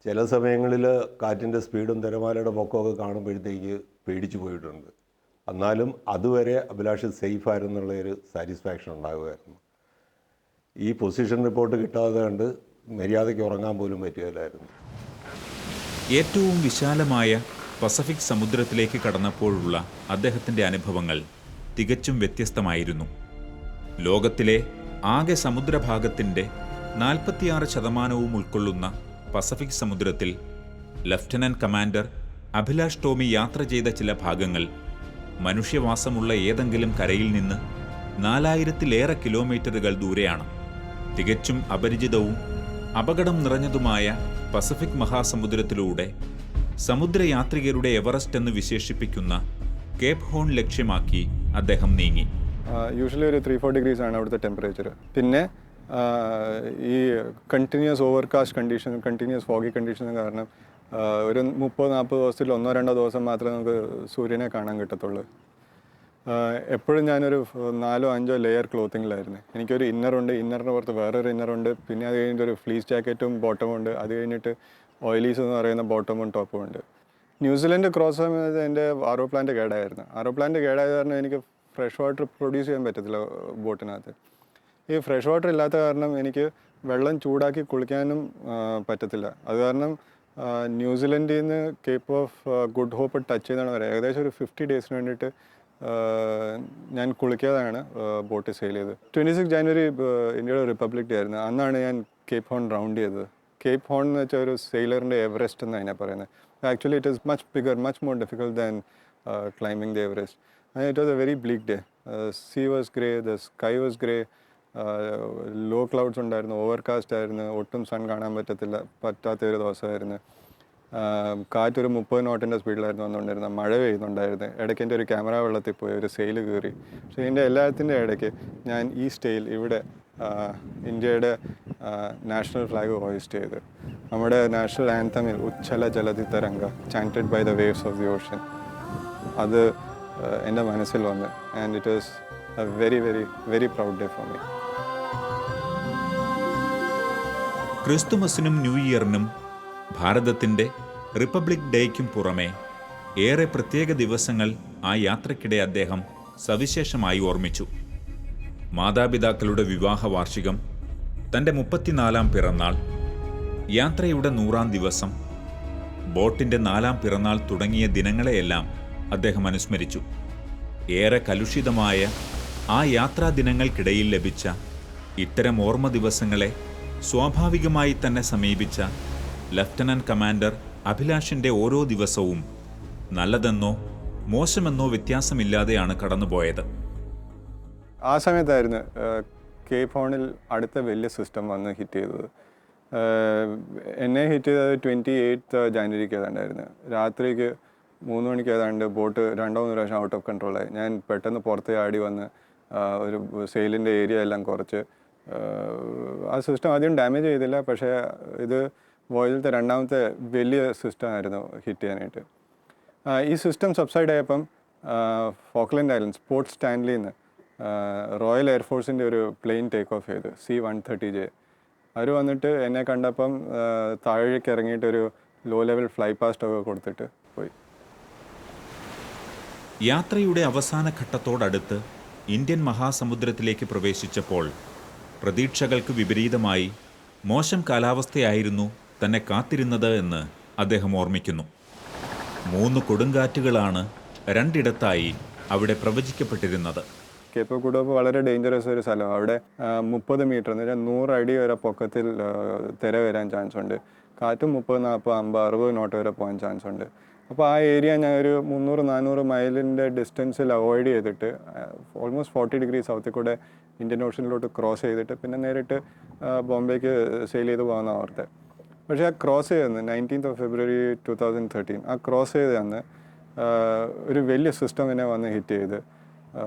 ചില സമയങ്ങളിൽ കാറ്റിൻ്റെ സ്പീഡും തിരമാലയുടെ പൊക്കമൊക്കെ കാണുമ്പോഴത്തേക്ക് പേടിച്ചു പോയിട്ടുണ്ട്. എന്നാലും അതുവരെ അഭിലാഷ് സേഫായിരുന്നുള്ളൊരു സാറ്റിസ്ഫാക്ഷൻ ഉണ്ടാകുമായിരുന്നു. ഈ പൊസിഷൻ റിപ്പോർട്ട് കിട്ടാതെ കണ്ട് മര്യാദയ്ക്ക് ഉറങ്ങാൻ പോലും പറ്റുകയില്ലായിരുന്നു. ഏറ്റവും വിശാലമായ പസഫിക് സമുദ്രത്തിലേക്ക് കടന്നപ്പോഴുള്ള അദ്ദേഹത്തിൻ്റെ അനുഭവങ്ങൾ തികച്ചും വ്യത്യസ്തമായിരുന്നു. ലോകത്തിലെ ആകെ സമുദ്രഭാഗത്തിൻ്റെ 46% ഉൾക്കൊള്ളുന്ന പസഫിക് സമുദ്രത്തിൽ ലഫ്റ്റനന്റ് കമാൻഡർ അഭിലാഷ് ടോമി യാത്ര ചെയ്ത ചില ഭാഗങ്ങൾ മനുഷ്യവാസമുള്ള ഏതെങ്കിലും കരയിൽ നിന്ന് 4000-ലേറെ കിലോമീറ്ററുകൾ ദൂരെയാണ്. തികച്ചും അപരിചിതവും അപകടം നിറഞ്ഞതുമായ പസഫിക് മഹാസമുദ്രത്തിലൂടെ സമുദ്രയാത്രികരുടെ എവറസ്റ്റ് എന്ന് വിശേഷിപ്പിക്കുന്ന കേപ്പ് ഹോൺ ലക്ഷ്യമാക്കി അദ്ദേഹം നീങ്ങി. യൂഷ്വലി ഒരു 3-4 ഡിഗ്രീസാണ് അവിടുത്തെ ടെമ്പറേച്ചർ. പിന്നെ ഈ continuous overcast condition, continuous foggy condition കാരണം ഒരു 30-40 ദിവസത്തിൽ 1-2 ദിവസം മാത്രമേ നമുക്ക് സൂര്യനെ കാണാൻ കിട്ടത്തുള്ളൂ. എപ്പോഴും ഞാനൊരു 4-5 ലെയർ ക്ലോത്തിങ്ങിലായിരുന്നു. എനിക്കൊരു ഇന്നറുണ്ട്, ഇന്നറിന് പുറത്ത് വേറൊരു ഇന്നറുണ്ട്, പിന്നെ അത് കഴിഞ്ഞിട്ട് ഒരു ഫ്ലീസ് ജാക്കറ്റും ബോട്ടമും ഉണ്ട്, അത് കഴിഞ്ഞിട്ട് ഓയിലീസ് എന്ന് പറയുന്ന ബോട്ടമും ടോപ്പും ഉണ്ട്. ന്യൂസിലൻഡ് ക്രോസ് സമയത്ത് എൻ്റെ ആർഒ പ്ലാന്റ് കേടായിരുന്നു. ആർഒ പ്ലാന്റ് കേടായത് കാരണം എനിക്ക് ഫ്രഷ് വാട്ടർ പ്രൊഡ്യൂസ് ചെയ്യാൻ പറ്റത്തില്ല ബോട്ടിനകത്ത്. ഈ ഫ്രഷ് വാട്ടർ ഇല്ലാത്ത കാരണം എനിക്ക് വെള്ളം ചൂടാക്കി കുളിക്കാനും പറ്റത്തില്ല. അത് കാരണം ന്യൂസിലൻഡിൽ നിന്ന് cape of good hope touch ചെയ്താണ് വരെ ഏകദേശം ഒരു 50 ഡേയ്സിന് വേണ്ടിയിട്ട് ഞാൻ കുളിക്കാതാണ് ബോട്ട് സെയിൽ ചെയ്തത്. 26 ജാനുവരി ഇന്ത്യയുടെ റിപ്പബ്ലിക് ഡേ ആയിരുന്നു. അന്നാണ് ഞാൻ കേപ്പ് ഹോൺ റൗണ്ട് ചെയ്തത്. കേപ്പ് ഹോൺ എന്ന് വെച്ചാൽ ഒരു സെയിലറിൻ്റെ എവറസ്റ്റ് എന്നാണ് അതിനെ പറയുന്നത്. Actually it is much bigger, much more difficult than climbing the Everest. And it was a very bleak day. Sea was grey, the sky was grey, low clouds ഉണ്ടായിരുന്നു, overcast ആയിരുന്നു, ഒട്ടും സൺ കാണാൻ പറ്റാത്തൊരു ദിവസമായിരുന്നു. കാറ്റൊരു 30 നോട്ടിൻ്റെ സ്പീഡിലായിരുന്നു വന്നുകൊണ്ടിരുന്നത്. മഴ പെയ്യുന്നുണ്ടായിരുന്നു. ഇടയ്ക്ക് എൻ്റെ ഒരു ക്യാമറ വെള്ളത്തിൽ പോയി, ഒരു സെയിൽ കയറി. പക്ഷേ ഇതിൻ്റെ എല്ലാത്തിൻ്റെ ഇടയ്ക്ക് ഞാൻ ഈ സ്റ്റേയിൽ ഇവിടെ ഇന്ത്യയുടെ നാഷണൽ ഫ്ലാഗ് ഹോയിസ്റ്റ് ചെയ്ത് നമ്മുടെ നാഷണൽ ആന്തമിൽ ഉജ്ജല ജലധി തരംഗ chanted by the waves of the ocean, അത് എൻ്റെ മനസ്സിൽ വന്ന്. And it was a very very very proud day for me. ക്രിസ്തുമസിനും ന്യൂ ഇയറിനും ഭാരതത്തിൻ്റെ റിപ്പബ്ലിക് ഡേയ്ക്കും പുറമെ ഏറെ പ്രത്യേക ദിവസങ്ങൾ ആ യാത്രയ്ക്കിടെ അദ്ദേഹം സവിശേഷമായി ഓർമ്മിച്ചു. മാതാപിതാക്കളുടെ വിവാഹ വാർഷികം, തൻ്റെ 34ാം പിറന്നാൾ, യാത്രയുടെ 100ാം ദിവസം, ബോട്ടിൻ്റെ 4ാം പിറന്നാൾ തുടങ്ങിയ ദിനങ്ങളെയെല്ലാം അദ്ദേഹം അനുസ്മരിച്ചു. ഏറെ കലുഷിതമായ ആ യാത്രാ ദിനങ്ങൾക്കിടയിൽ ലഭിച്ച ഇത്തരം ഓർമ്മ ദിവസങ്ങളെ സ്വാഭാവികമായി തന്നെ സമീപിച്ച ലഫ്റ്റനന്റ് കമാൻഡർ അഭിലാഷിൻ്റെ ഓരോ ദിവസവും നല്ലതെന്നോ മോശമെന്നോ വ്യത്യാസമില്ലാതെയാണ് കടന്നുപോയത്. ആ സമയത്തായിരുന്നു കേപ്പ് ഹോണിൽ അടുത്ത വലിയ സിസ്റ്റം വന്ന് ഹിറ്റ് ചെയ്തത്. എന്നെ ഹിറ്റ് ചെയ്തത് 28 ജാനുവരിക്ക് ഏതാണ്ടായിരുന്നു. രാത്രിക്ക് 3 മണിക്ക് ഏതാണ്ട് ബോട്ട് 2-3 പ്രാവശ്യം ഔട്ട് ഓഫ് കൺട്രോളായി. ഞാൻ പെട്ടെന്ന് പുറത്ത് ആടി വന്ന് ഒരു സെയിലിൻ്റെ ഏരിയ എല്ലാം കുറച്ച്. ആ സിസ്റ്റം ആദ്യം ഡാമേജ് ചെയ്തില്ല, പക്ഷേ ഇത് വോയിലത്തെ 2ാമത്തെ വലിയ സിസ്റ്റം ആയിരുന്നു ഹിറ്റ് ചെയ്യാനായിട്ട്. ഈ സിസ്റ്റം സബ്സൈഡ് ആയപ്പം ഫോക്ലൻഡ് ഐലൻഡ്സ് പോർട്ട് സ്റ്റാൻലിയിൽ നിന്ന് റോയൽ എയർഫോഴ്സിൻ്റെ ഒരു പ്ലെയിൻ ടേക്ക് ഓഫ് ചെയ്ത് C-130J. അവർ വന്നിട്ട് എന്നെ കണ്ടപ്പം താഴേക്ക് ഇറങ്ങിയിട്ടൊരു ലോ ലെവൽ ഫ്ലൈ പാസ്റ്റ് ഒക്കെ കൊടുത്തിട്ട് പോയി. യാത്രയുടെ അവസാന ഘട്ടത്തോടടുത്ത് ഇന്ത്യൻ മഹാസമുദ്രത്തിലേക്ക് പ്രവേശിച്ചപ്പോൾ പ്രതീക്ഷകൾക്ക് വിപരീതമായി മോശം കാലാവസ്ഥയായിരുന്നു തന്നെ കാത്തിരുന്നത് എന്ന് അദ്ദേഹം ഓർമ്മിക്കുന്നു. 3 കൊടുങ്കാറ്റുകളാണ് 2 ഇടത്തായി അവിടെ പ്രവചിക്കപ്പെട്ടിരുന്നത്. കേപ്പ് ഗുഡ് ഹോപ്പ് വളരെ ഡേഞ്ചറസ് ഒരു സ്ഥലം. അവിടെ 30 മീറ്റർ എന്ന് വെച്ചാൽ 100 അടി വരെ പൊക്കത്തിൽ തിര വരാൻ ചാൻസ് ഉണ്ട്. കാറ്റും 30, 40, 50, 60 നോട്ട് വരെ പോകാൻ ചാൻസ് ഉണ്ട്. അപ്പോൾ ആ ഏരിയ ഞാൻ ഒരു 300-400 മൈലിൻ്റെ ഡിസ്റ്റൻസിൽ അവോയ്ഡ് ചെയ്തിട്ട് ഓൾമോസ്റ്റ് 40 ഡിഗ്രി സൗത്തിൽ കൂടെ ഇന്ത്യൻ ഓഷനിലോട്ട് ക്രോസ് ചെയ്തിട്ട് പിന്നെ നേരിട്ട് ബോംബെക്ക് സെയിൽ ചെയ്ത് പോകാമെന്നാണ് ഓർത്തത്. പക്ഷേ ആ ക്രോസ് ചെയ്തെന്ന് 19th February 2013 ആ ക്രോസ് ചെയ്ത് അന്ന് ഒരു വലിയ സിസ്റ്റം എന്നെ വന്ന് ഹിറ്റ് ചെയ്ത്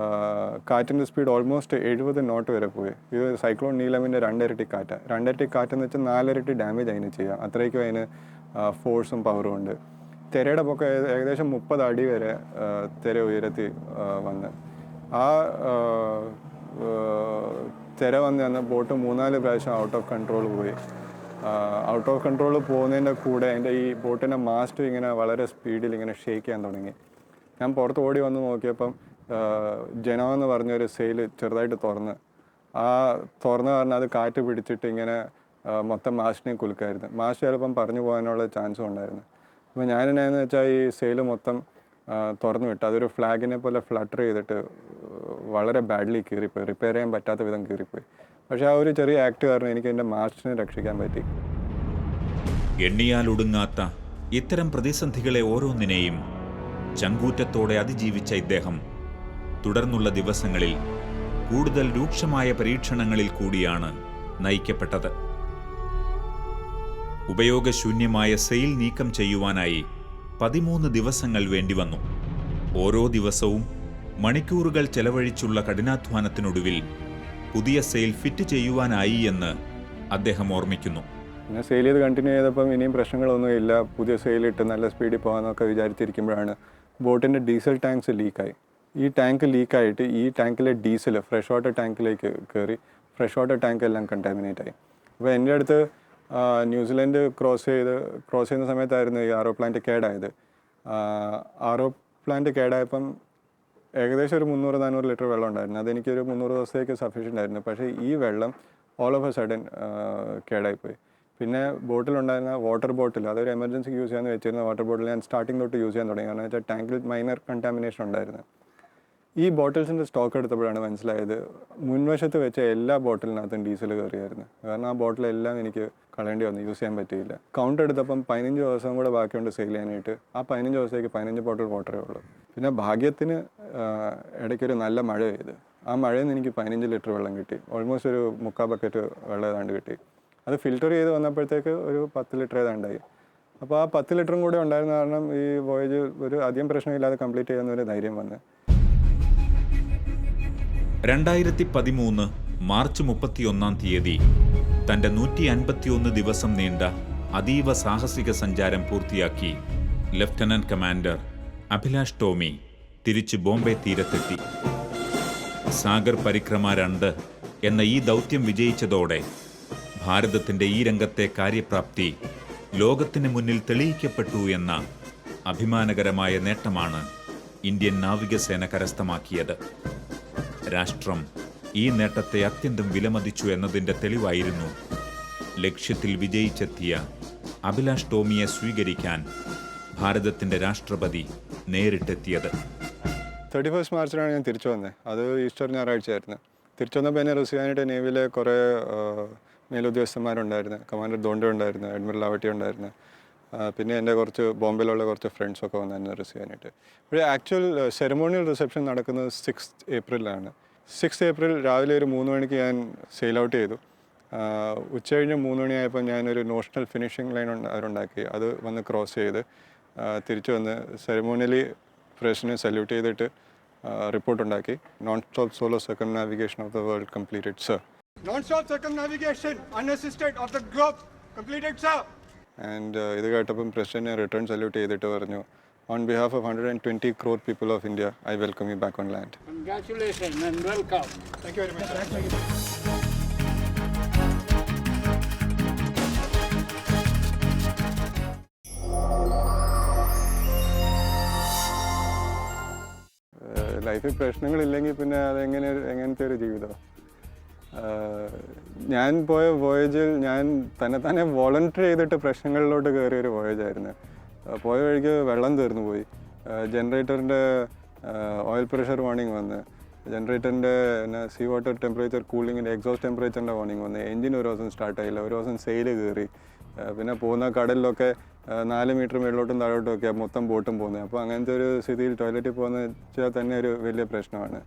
കാറ്റിൻ്റെ സ്പീഡ് ഓൾമോസ്റ്റ് 70 നോട്ട് വരെ പോയി. ഇത് സൈക്ലോൺ നീലമിൻ്റെ 2 ഇരട്ടി കാറ്റാണ്. 2 ഇരട്ടി കാറ്റെന്ന് വെച്ചാൽ 4 ഇരട്ടി ഡാമേജ് അതിന് ചെയ്യാം. അത്രയ്ക്കും അതിന് ഫോഴ്സും പവറും ഉണ്ട്. തിരയുടെ പൊക്കം ഏകദേശം 30 അടി വരെ തിര ഉയരത്തി വന്ന് ആ തിര വന്ന് തന്നെ ബോട്ട് 3-4 പ്രാവശ്യം ഔട്ട് ഓഫ് കൺട്രോൾ പോയി. ഔട്ട് ഓഫ് കൺട്രോൾ പോകുന്നതിൻ്റെ കൂടെ എൻ്റെ ഈ ബോട്ടിൻ്റെ മാസ്റ്റ് ഇങ്ങനെ വളരെ സ്പീഡിൽ ഇങ്ങനെ ഷേക്ക് ചെയ്യാൻ തുടങ്ങി. ഞാൻ പുറത്ത് ഓടി വന്ന് നോക്കിയപ്പം ജനോ എന്ന് പറഞ്ഞൊരു സെയിൽ ചെറുതായിട്ട് തുറന്ന് കാരണം അത് കാറ്റ് പിടിച്ചിട്ട് ഇങ്ങനെ മൊത്തം മാസ്റ്റിനെ കുലുക്കായിരുന്നു. മാസ്റ്റ് ചിലപ്പം പറഞ്ഞു പോകാനുള്ള ചാൻസും ഉണ്ടായിരുന്നു. അപ്പോൾ ഞാനെന്നാന്ന് വെച്ചാൽ ഈ സെയിൽ മൊത്തം തുറന്നു വിട്ടു. അതൊരു ഫ്ലാഗിനെ പോലെ ഫ്ലട്ടർ ചെയ്തിട്ട് വളരെ ബാഡ്ലി കീറിപ്പോയി, റിപ്പയർ ചെയ്യാൻ പറ്റാത്ത വിധം കീറിപ്പോയി. പക്ഷേ ആ ഒരു ചെറിയ ആക്ട് കാരണം എനിക്ക് എൻ്റെ മാസ്റ്റിനെ രക്ഷിക്കാൻ പറ്റി. എണ്ണിയാലൊടുങ്ങാത്ത ഇത്തരം പ്രതിസന്ധികളെ ഓരോന്നിനെയും ചങ്കൂറ്റത്തോടെ അതിജീവിച്ച ഇദ്ദേഹം തുടർന്നുള്ള ദിവസങ്ങളിൽ കൂടുതൽ രൂക്ഷമായ പരീക്ഷണങ്ങളിൽ കൂടിയാണ് നയിക്കപ്പെട്ടത്. ഉപയോഗശൂന്യമായ സെയിൽ നീക്കം ചെയ്യുവാനായി 13 ദിവസങ്ങൾ വേണ്ടിവന്നു. ഓരോ ദിവസവും മണിക്കൂറുകൾ ചെലവഴിച്ചുള്ള കഠിനാധ്വാനത്തിനൊടുവിൽ പുതിയ സെയിൽ ഫിറ്റ് ചെയ്യുവാനായി എന്ന് അദ്ദേഹം ഓർമ്മിക്കുന്നു. പിന്നെ സെയിൽ ചെയ്ത് കണ്ടിന്യൂ ചെയ്തപ്പം ഇനിയും പ്രശ്നങ്ങളൊന്നുമില്ല, പുതിയ സെയിലിട്ട് നല്ല സ്പീഡിൽ പോകാമെന്നൊക്കെ വിചാരിച്ചിരിക്കുമ്പോഴാണ് ബോട്ടിൻ്റെ ഡീസൽ ടാങ്ക്സ് ലീക്കായി. ഈ ടാങ്ക് ലീക്കായിട്ട് ഈ ടാങ്കിലെ ഡീസൽ ഫ്രഷ് വാട്ടർ ടാങ്കിലേക്ക് കയറി ഫ്രഷ് വാട്ടർ ടാങ്ക് എല്ലാം കണ്ടാമിനേറ്റ് ആയി. അപ്പോൾ എൻ്റെ അടുത്ത് ന്യൂസിലൻഡ് ക്രോസ് ചെയ്യുന്ന സമയത്തായിരുന്നു ഈ RO പ്ലാന്റ് കേടായത്. RO പ്ലാന്റ് കേടായപ്പം ഏകദേശം ഒരു 300-400 ലിറ്റർ വെള്ളം ഉണ്ടായിരുന്നു. അതെനിക്കൊരു 300 ദിവസത്തേക്ക് സഫീഷ്യൻ്റ് ആയിരുന്നു. പക്ഷേ ഈ വെള്ളം ഓൾ ഓഫ് എ സഡൻ കേടായിപ്പോയി. പിന്നെ ബോട്ടിലുണ്ടായിരുന്ന വാട്ടർ ബോട്ടിൽ, അതൊരു എമർജൻസിക്ക് യൂസ് ചെയ്യാമെന്ന് വെച്ചിരുന്ന വാട്ടർ ബോട്ടിൽ ഞാൻ സ്റ്റാർട്ടിംഗ് തൊട്ട് യൂസ് ചെയ്യാൻ തുടങ്ങി. കാരണം വെച്ചാൽ ടാങ്കിൽ മൈനർ കണ്ടാമിനേഷൻ ഉണ്ടായിരുന്നു. ഈ ബോട്ടിൽസിൻ്റെ സ്റ്റോക്ക് എടുത്തപ്പോഴാണ് മനസ്സിലായത് മുൻവശത്ത് വെച്ച എല്ലാ ബോട്ടിലിനകത്തും ഡീസൽ കയറിയായിരുന്നു. കാരണം ആ ബോട്ടിലെല്ലാം എനിക്ക് കളയേണ്ടി വന്നു, യൂസ് ചെയ്യാൻ പറ്റിയില്ല. കൗണ്ട് എടുത്തപ്പം 15 ദിവസം കൂടെ ബാക്കിയുണ്ട് സെയിൽ ചെയ്യാനായിട്ട്. ആ 15 ദിവസത്തേക്ക് 15 ബോട്ടിൽ വാട്ടറേ ഉള്ളൂ. പിന്നെ ഭാഗ്യത്തിന് ഇടയ്ക്കൊരു നല്ല മഴ പെയ്ത്. ആ മഴയിൽ നിന്ന് എനിക്ക് 15 ലിറ്റർ വെള്ളം കിട്ടി. ഓൾമോസ്റ്റ് ഒരു 3/4 ബക്കറ്റ് വെള്ളം ഏതാണ്ട് കിട്ടി. അത് ഫിൽറ്റർ ചെയ്ത് വന്നപ്പോഴത്തേക്ക് ഒരു 10 ലിറ്റർ ഏതാണ്ടായി. അപ്പോൾ ആ 10 ലിറ്ററും കൂടെ ഉണ്ടായിരുന്ന കാരണം ഈ വോയേജ് ഒരു അധികം പ്രശ്നമില്ലാതെ കംപ്ലീറ്റ് ചെയ്യാവുന്ന ഒരു ധൈര്യം വന്ന്. 2013 മാർച്ച് 31 തീയതി തൻ്റെ 151 ദിവസം നീണ്ട അതീവ സാഹസിക സഞ്ചാരം പൂർത്തിയാക്കി ലഫ്റ്റനന്റ് കമാൻഡർ അഭിലാഷ് ടോമി തിരിച്ച് ബോംബെ തീരത്തെത്തി. സാഗർ പരിക്രമ 2 എന്ന ഈ ദൗത്യം വിജയിച്ചതോടെ ഭാരതത്തിൻ്റെ ഈ രംഗത്തെ കാര്യപ്രാപ്തി ലോകത്തിന് മുന്നിൽ തെളിയിക്കപ്പെട്ടു എന്ന അഭിമാനകരമായ നേട്ടമാണ് ഇന്ത്യൻ നാവികസേന കരസ്ഥമാക്കിയത്. രാഷ്ട്രം ഈ നേട്ടത്തെ അത്യന്തം വിലമതിച്ചു എന്നതിൻ്റെ തെളിവായിരുന്നു ലക്ഷ്യത്തിൽ വിജയിച്ചെത്തിയ അഭിലാഷ് ടോമിയെ സ്വീകരിക്കാൻ ഭാരതത്തിൻ്റെ രാഷ്ട്രപതി നേരിട്ടെത്തിയത്. 31 മാർച്ചിനാണ് ഞാൻ തിരിച്ചു വന്നത്. അത് ഈസ്റ്റർ ഞായറാഴ്ചയായിരുന്നു. തിരിച്ചു വന്നപ്പോൾ എന്നെ റിസീവ് ചെയ്യാനായിട്ട് നേവിയിലെ കുറേ മേലുദ്യോഗസ്ഥന്മാരുണ്ടായിരുന്നു. കമാൻഡർ ദോണ്ടെ ഉണ്ടായിരുന്നു, അഡ്മിറൽ ആവട്ടി ഉണ്ടായിരുന്നു. പിന്നെ എൻ്റെ കുറച്ച് ബോംബെയിലുള്ള കുറച്ച് ഫ്രണ്ട്സൊക്കെ വന്നു എന്നെ റിസീവ് ചെയ്യാനായിട്ട്. പക്ഷേ ആക്ച്വൽ സെറമോണിയൽ റിസപ്ഷൻ നടക്കുന്നത് 6th ഏപ്രിലാണ്. 6th ഏപ്രിൽ രാവിലെ ഒരു 3 മണിക്ക് ഞാൻ സെയിൽ ഔട്ട് ചെയ്തു. ഉച്ചകഴിഞ്ഞ് 3 മണിയായപ്പോൾ ഞാനൊരു നോഷണൽ ഫിനിഷിംഗ് ലൈൻ അവരുണ്ടാക്കി. അത് വന്ന് ക്രോസ് ചെയ്ത് തിരിച്ചു വന്ന് സെറമോണിയലി പ്രസിഡന്റിനെ സല്യൂട്ട് ചെയ്തിട്ട് റിപ്പോർട്ട് ഉണ്ടാക്കി. Non stop solo second navigation of the world completed sir. Non-stop circumnavigation unassisted of the globe completed, sir. And ഇത് കേട്ടപ്പം പ്രസിഡന്റിനെ റിട്ടേൺ സല്യൂട്ട് ചെയ്തിട്ട് പറഞ്ഞു, on behalf of 120 crore people of India, I welcome you back on land. Congratulations and welcome. Thank you very much. Thank you. ലൈഫിൽ പ്രശ്നങ്ങളില്ലെങ്കിൽ പിന്നെ എങ്ങനത്തെ ഒരു ജീവിതം. ഞാൻ പോയ വോയേജിൽ ഞാൻ തന്നെ വോളണ്ടറി ചെയ്തിട്ട് പ്രശ്നങ്ങളിലോട്ട് കയറിയ ഒരു വോയേജായിരുന്നു. പോയ വഴിക്ക് വെള്ളം തീർന്നു പോയി. ജനറേറ്ററിൻ്റെ ഓയിൽ പ്രഷർ വാർണിംഗ് വന്ന്, ജനറേറ്ററിൻ്റെ സീ വാട്ടർ ടെമ്പറേച്ചർ കൂളിങ്ങിൻ്റെ എക്സോസ്റ്റ് ടെമ്പറേച്ചറിൻ്റെ വാർണിംഗ് വന്ന്, എൻജിൻ ഒരു ദിവസം സ്റ്റാർട്ടായില്ല, ഒരു ദിവസം സെയിൽ കയറി. പിന്നെ പോകുന്ന കടലിലൊക്കെ 4 മീറ്റർ മേളിലോട്ടും താഴോട്ടും ഒക്കെ മൊത്തം ബോട്ടും പോകുന്നത്. അപ്പോൾ അങ്ങനത്തെ ഒരു സ്ഥിതിയിൽ ടോയ്ലറ്റിൽ പോകുന്നത് വെച്ചാൽ തന്നെ ഒരു വലിയ പ്രശ്നമാണ്.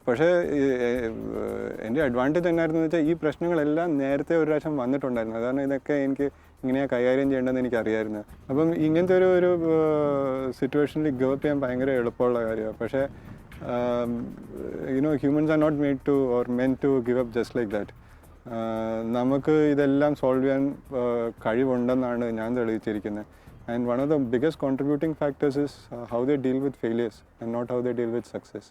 പക്ഷേ എൻ്റെ അഡ്വാൻറ്റേജ് എന്നായിരുന്നു വെച്ചാൽ ഈ പ്രശ്നങ്ങളെല്ലാം നേരത്തെ ഒരു പ്രാവശ്യം വന്നിട്ടുണ്ടായിരുന്നു. കാരണം ഇതൊക്കെ എനിക്ക് ഇങ്ങനെയാണ് കൈകാര്യം ചെയ്യേണ്ടതെന്ന് എനിക്കറിയായിരുന്നു. അപ്പം ഇങ്ങനത്തെ ഒരു സിറ്റുവേഷനിൽ ഗവപ്പ് ചെയ്യാൻ ഭയങ്കര എളുപ്പമുള്ള കാര്യമാണ്. പക്ഷേ humans are not made to or meant to give up just like that. നമുക്ക് ഇതെല്ലാം സോൾവ് ചെയ്യാൻ കഴിവുണ്ടെന്നാണ് ഞാൻ തെളിയിച്ചിരിക്കുന്നത്. And one of the biggest contributing factors is how they deal with failures and not how they deal with success.